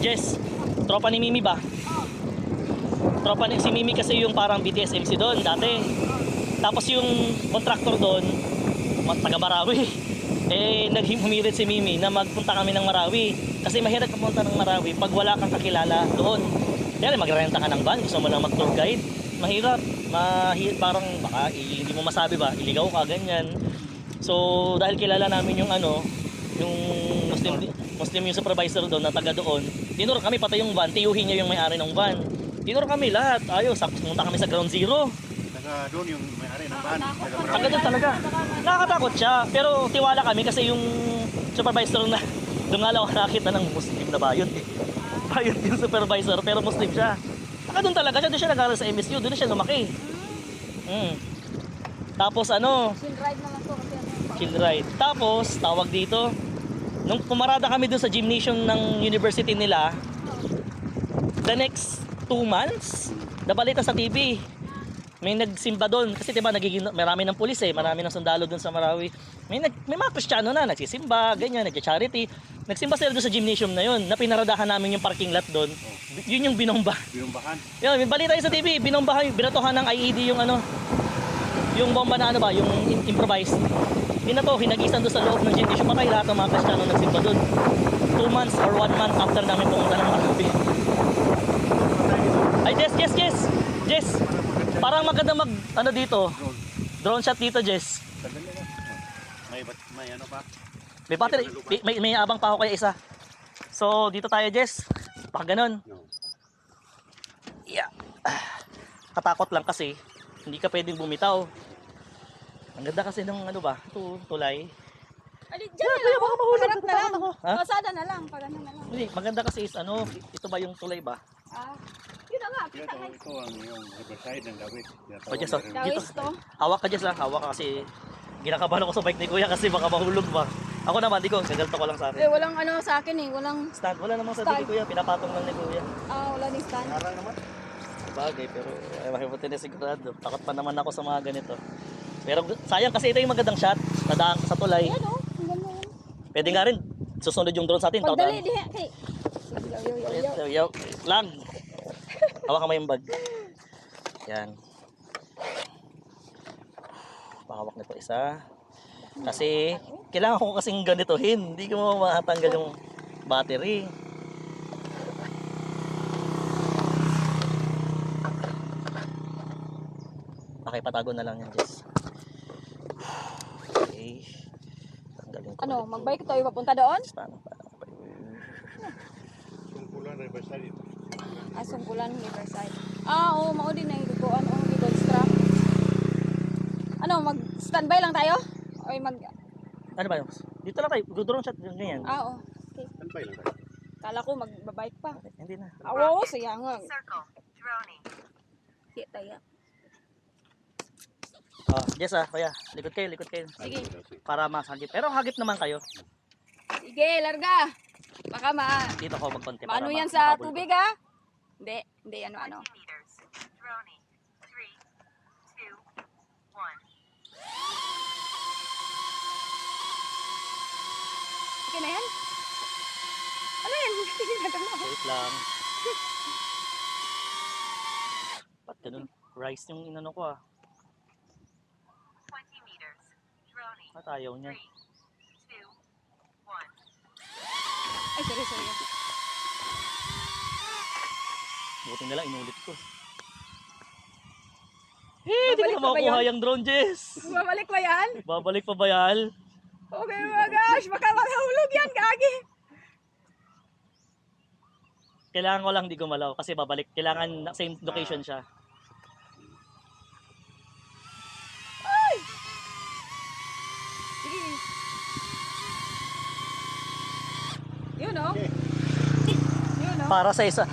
Jess, tropa ni Mimi ba? Si Mimi kasi yung parang BTS MC doon dati. Tapos yung contractor doon, taga Marawi. Humirit si Mimi na magpunta kami ng Marawi. Kasi mahirap pumunta ng Marawi pag wala kang kakilala doon. Kaya magrenta ka ng van, gusto mo lang mag-tour guide. Mahirap. parang baka hindi mo masabi ba, iligaw ka, ganyan. So, dahil kilala namin yung ano, yung Muslim yung supervisor doon na taga doon, tinuro kami pati yung van, tiyuhin niya yung may-ari ng van. Tinuro kami lahat, ayos, pumunta kami sa ground zero. Taga doon yung may-ari ng van. Taga Taga Marawi. doon talaga. Nakakatakot siya, pero tiwala kami kasi yung supervisor na dumalaw nakita ng Muslim na bayot eh. Bayot yung supervisor, pero Muslim siya. Taga doon talaga siya, doon siya nag-aaral sa MSU, doon siya lumaki. Tapos ano, Chill ride na lang to kasi ano. chill ride. Tapos, tawag dito, nung pumarada kami doon sa gymnasium ng university nila, the next 2 months, nabalita sa TV, may nagsimba doon. Kasi diba, marami ng pulis eh, marami ng sundalo doon sa Marawi. May mga Kristiyano na, nagsisimba, ganyan, nagcha-charity. Nagsimba sila doon sa gymnasium na yun, na pinaradahan namin yung parking lot doon. Yun yung binomba. Binumbahan. Yun, may balita yun sa TV, binombahan, binatohan ng IED yung ano, yung bomba na ano ba, yung improvised. Binato, hinagisan doon sa loob ng gymnasium, patay lahat ng mga Kristiyano nagsimba doon. 2 months or 1 month after namin pumunta ng Marawi. Ay, Jess, parang maganda ano dito, drone shot dito, Jess. Sandali lang. May ano pa? May battery, may abang pa ako kaya isa. So, dito tayo, Jess. Baka ganun. No. Yeah. Katakot lang kasi, hindi ka pwedeng bumitaw. Ang ganda kasi ng ano ba, tulay. Ali, dyan na lang. baka mahulog. Harap na lang. Natatakot ako. Ha? Kalsada na lang. Pag ano na lang. Hindi, maganda kasi is ano, ito ba yung tulay ba? Yun na nga. Ito, Kita na. ito ang yung riverside ng Dawit. O, Jess, oh. Dito. Dawis to. Hawak ka, Jess, hawak ka kasi ginakabahan ako sa bike ni Kuya kasi baka mahulog ba. Ako naman, di ko, gagalto ko lang sa akin. Walang ano sa akin eh. Walang, Stand, wala namang sa Stand. ni Kuya, pinapatong lang ni Kuya. wala din stand. Harang naman. Bagay, pero mahibuti na sigurado. Takot pa naman ako sa mga ganito. Pero sayang kasi ito yung magandang shot. Nadaan ka sa tulay. Ayan o. Ang ganda yan. Pwede nga rin. Susunod yung drone sa atin. Pagdali Tawtaan. diha. Kay. Yo. Yo, lang. Hawakan mo yung bag. Yan. Pahawak nito isa. Kasi kailangan ko kasing ganituhin. Hindi ko matanggal yung battery. Pakipatago na lang yan, Jess. Okay. Tanggalin ko. Ano, ulit mag-bike yung tayo papunta doon? stand. Sungkulan riverside. Sungkulan, Riverside. Oo, maudin na yung duguan. Oo, may gold strap. Ano, mag-standby lang tayo? O mag... Ano ba yun? Dito lang tayo. Drone shot. Ganyan. Oo. Okay. Tanpay lang tayo. Kala ko magbabike pa. Hindi na. Oo, sayang nga. Circle. Droning. Sige tayo. Oh, yes kuya. Likod kayo. Sige. Para masagip. Pero hagip naman kayo. Sige, larga. Baka Dito ako magkonti. maano para yan sa makabul ko. tubig ha? Hindi, ano. 20 meters. Droning. 3, 2, 1. Okay na yan? Ano yan? Sige na gano'n. Wait lang. Ba't ganun? Rice yung inano ko 20 meters. Droning. Ba't ayaw niya? 3, 2, 1. Ay, sorry. Buti na lang inulit ko. Di ko Babalik na pa ba makuha yun? yung drone, Jess. Babalik ba yan? Babalik pa ba yan? Okay, my gosh. Baka makahulog yan, gagi. Kailangan ko lang di gumalaw kasi babalik. Kailangan same location siya. Sige. Yun, no? Yun, no? Para sa isa.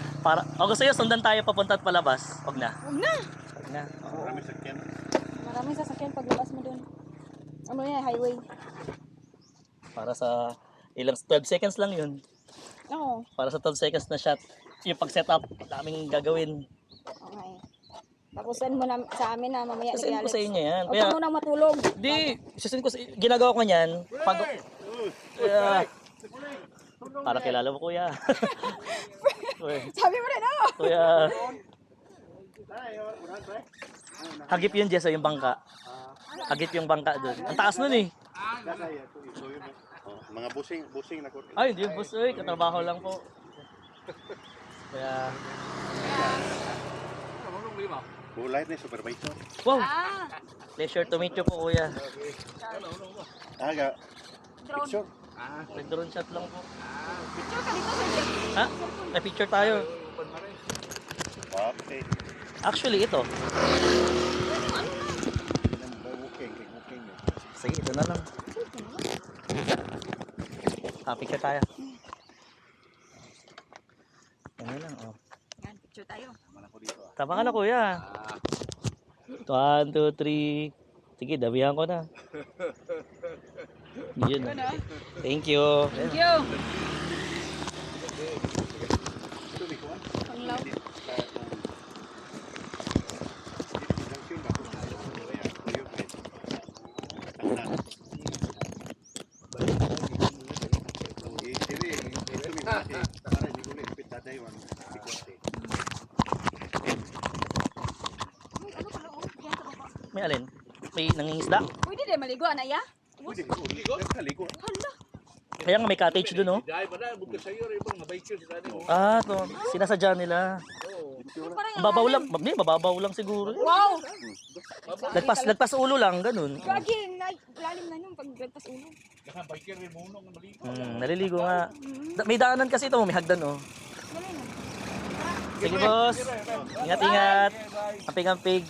O gusto nyo, sundan tayo papunta at palabas. Huwag na. Huwag na. Huwag na. Marami sakyan. Maraming sasakyan paglabas mo dun. Ano yan, highway. Para sa ilang 12 seconds lang yun. Oo. Para sa 12 seconds na shot. Yung pag-setup, daming gagawin. Okay. Tapos send mo na sa amin na mamaya Sasend ko sa inyo yan. Huwag Kaya, ka munang matulog. di, sasend ko ginagawa ko niyan. Pag, para kilala mo kuya. Sabi mo rin, oh! Kuya. Hagip yun, Jess, yung bangka. Hagip yung bangka doon. Ang taas nun eh. Mga busing na kurti. Ay, hindi boss, eh. Katrabaho lang po. Kaya, Bulay na supervisor. Wow! Ah, Pleasure to meet you po, kuya. Aga. drone. Sure. Nag-drone shot lang po. Picture ka dito, sir. Ha? May picture tayo. Okay. Actually, ito. Booking yun. Sige, ito na lang. Picture tayo. Ano lang, oh. Yan, picture tayo. Tama ka na, kuya. 1, 2, 3. Sige, damihan ko na. Yun. Ano? Thank you. Thank you. Ang loud. Ay, ano pala, oh, yan sa baba. May alin? May nangingisda? Pwede din maligo, anaya? Hala. Kaya nga may cottage dun, oh. Dahil ba na, bukas sa'yo, ibang mabayikir sa mo. Ah, to. Sinasadya nila. Parang Mababaw lang. Hindi, mababaw lang siguro. wow! Lagpas ulo lang, ganun. Gagi, lalim na yun pag lagpas ulo. Kaya bayikir rin mo nung maligo. Naliligo nga. May daanan kasi ito, may hagdan, oh. Galing na. Sige, boss. Ingat-ingat. Amping-amping.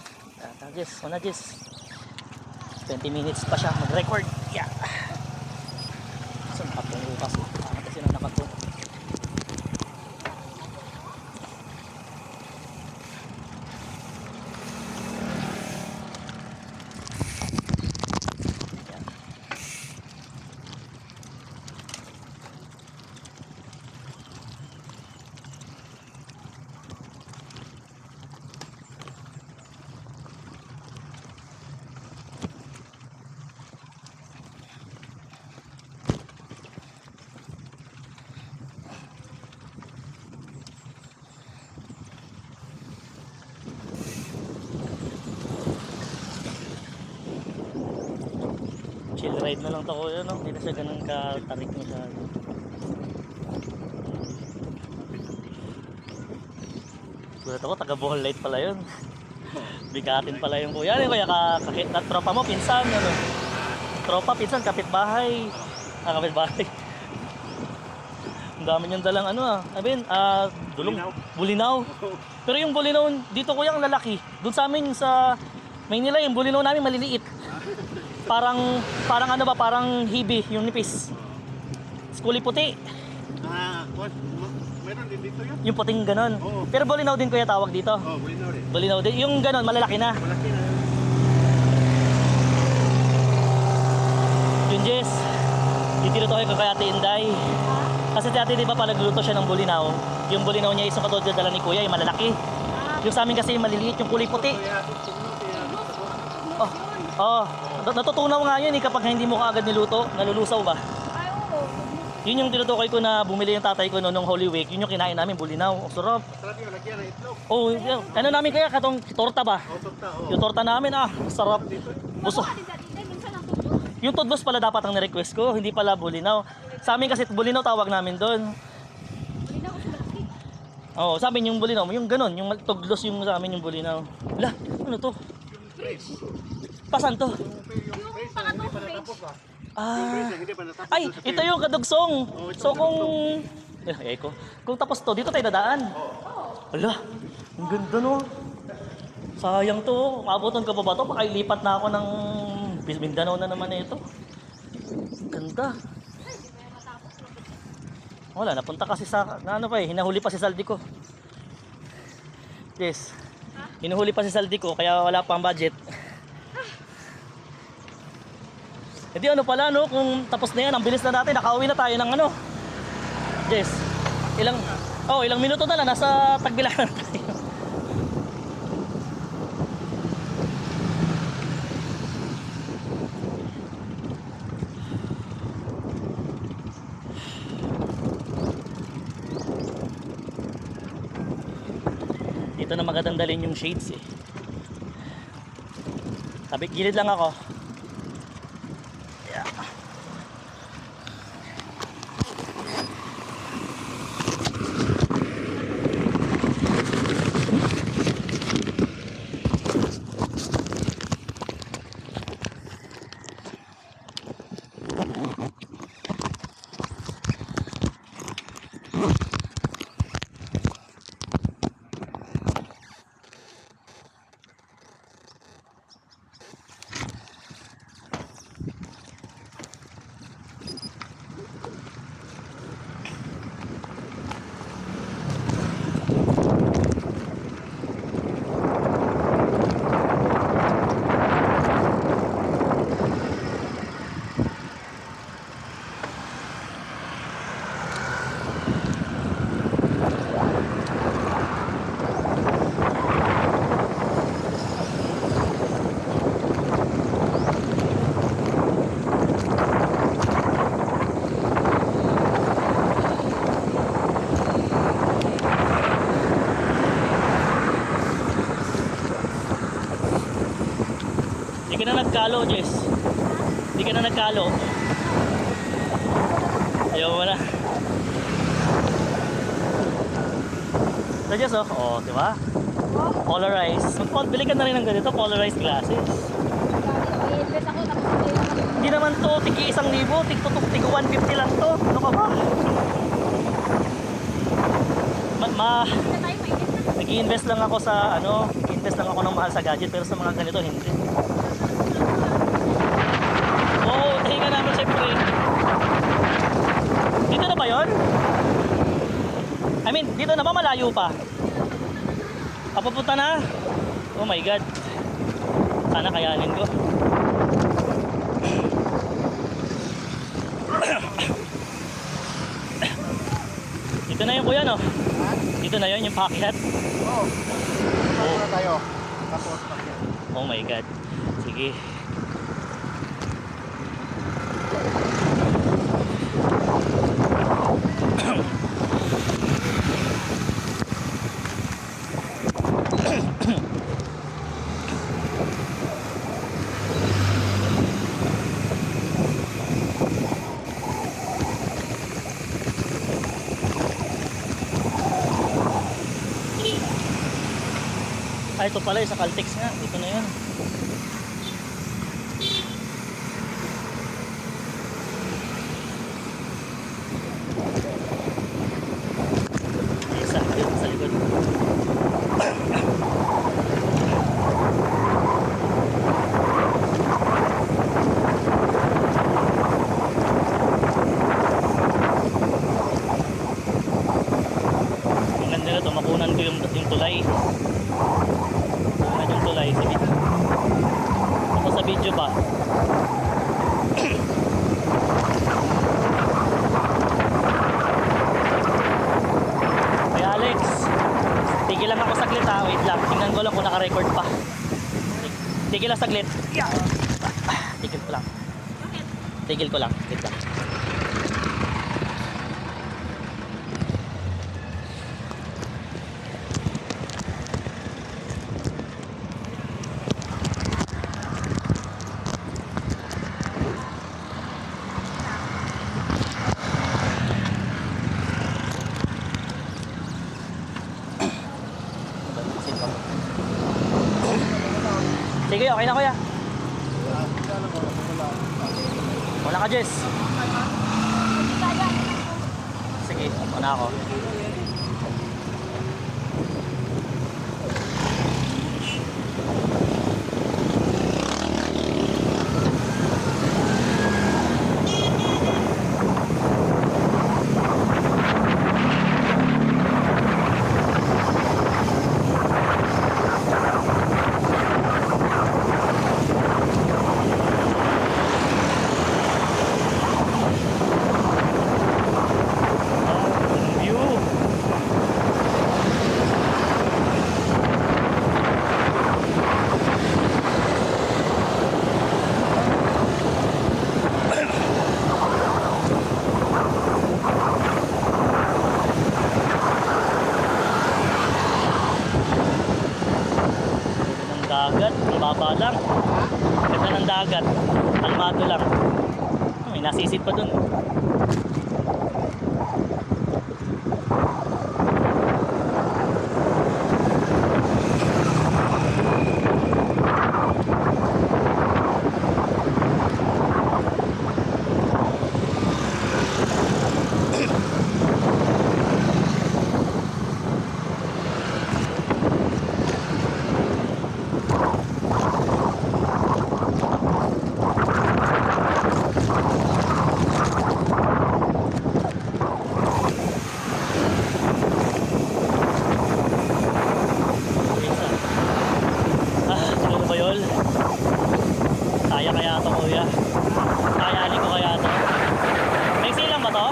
Jess, una Jess. 20 minutes pa siya mag-record. Yeah. Saan nakatungo kasi? Kasi na nakatungo. Chill ride na lang to, kuya, no? Hindi na siya ganun katarik masyado. Gulat ako, taga Bohol Light pala yun. Bigatin pala yung kuya. Ano kaya tropa mo, pinsan, ano? Tropa, pinsan, kapitbahay. Kapitbahay. Ang dami niyang dalang ano sabihin, dulong, bulinaw. Pero yung bulinaw, dito kuya ang lalaki. Doon sa amin sa Maynila, yung bulinaw namin maliliit. Parang ano ba, parang hibi, yung nipis. Kulay puti. Meron din dito yun. Yung puting ganon. Oo. Pero bulinaw din kuya tawag dito. Bulinaw rin. Bulinaw din. Yung ganon, malalaki na. Malaki na yun. Yun, Jess. Dito ko kay Ate Inday. Kasi si Ate, di ba, pag nagluto siya ng bulinaw, yung bulinaw niya isang katulad dala ni Kuya, yung malalaki. Yung sa amin kasi yung maliliit, yung kulay puti. Oh, natutunaw nga yun kapag hindi mo kaagad niluto, nalulusaw ba? Ay, oo. Yun yung tinutukoy ko na bumili yung tatay ko nung Holy Week, yun yung kinain namin, bulinaw. Sarap. Sarap yung lagyan ng itlog. Oh, yun. Ano namin kaya, katong torta ba? Torta, Yung torta namin, sarap. Gusto. Ate, dati, minsan ang tuto. Yung tudlos pala dapat ang nirequest ko, hindi pala bulinaw. Sa amin kasi bulinaw tawag namin doon. Hindi na ako sa malaki. Oo, sa amin yung bulinaw, yung ganun, yung tudlos yung sa amin yung bulinaw. Lah, ano to? Pasan to? Yung pangatlong page. Hindi pa natapos. Ay, ito yung kadugsong. So kung kung tapos to, dito tayo dadaan. Ala, ang ganda no. Sayang to. Maabutan ko pa ba to? Pakailipat na ako ng Mindanao na naman na ito. Ang ganda. Wala, napunta kasi sa, hinahuli pa si Saldi ko. Yes. Hinuhuli pa si Saldi ko, kaya wala pang budget. Hindi ano pala no, kung tapos na yan, ang bilis na natin, nakauwi na tayo ng ano. Yes. Ilang minuto na lang, nasa Tagbilaran na tayo. Dito na magandang dalhin yung shades eh. Sabi, gilid lang ako. Yeah. ka na nagkalo, Jess. Hindi ka na nagkalo. Ayaw mo na. Ito, Jess, oh. Oh, di ba? Polarized. Bili ka na rin ng ganito, polarized glasses. I-invest ako tapos hindi naman. Hindi naman to, tigi 1,000, tigi 150 lang to. Ano ka ba? Hindi tayo mainit na. Nag-i-invest lang ako sa invest lang ako ng mahal sa gadget, pero sa mga ganito hindi. Oo, tahinga naman syempre. Dito na ba yon? I mean, dito na ba malayo pa? Papupunta na? Oh my god. Sana kayanin ko. Dito na yung kuya, no? Dito na yun, yung packet. Oo. Ano na tayo? Tapos, Oh my god. Sige. Ay, ito pala, sa Caltex nga. Dito na yun. Isa, dito sa likod. Ang ganda na ito, makunan ko yung tulay. Makunan yung tulay. Sige. Ako sa video ba? Hey Alex, tigil lang ako saglit ha. Wait lang, tingnan ko lang kung naka-record pa. Tigil lang saglit. Yeah. Tigil ko lang. Tigil ko lang. Wait lang. Sige, okay na kuya. Wala ka, Jess. Sige, wala ako. View. Ng dagat, ang baba lang. Ganda ng dagat, kalmado lang. May nasisid pa dun. Siguro ba yun? Kaya kaya ito kuya. Kayanin ko kaya ito. Maxi lang ba to?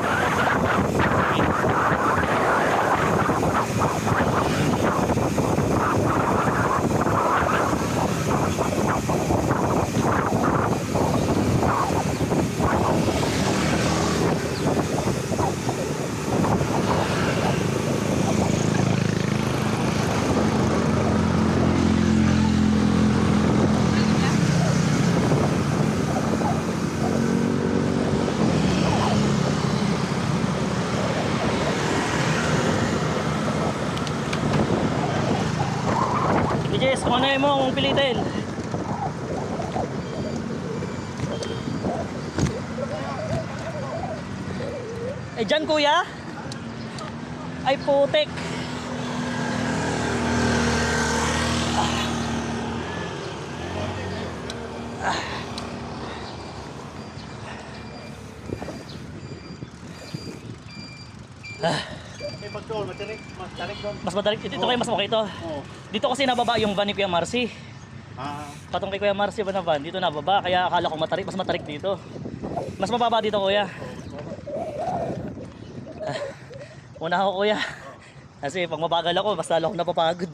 mo akong pilitin. Eh dyan kuya? Ay putik. May pag-tool, matirik, mas tarik doon. Mas madaling ito kayo mas okay ito. Oo. Dito kasi nababa yung van ni Kuya Marcy. Ah, Patong kay Kuya Marcy ba na van? Dito nababa kaya akala ko matarik, mas matarik dito. Mas mababa dito kuya. Una ako kuya. Kasi pag mabagal ako, mas lalo ako napapagod.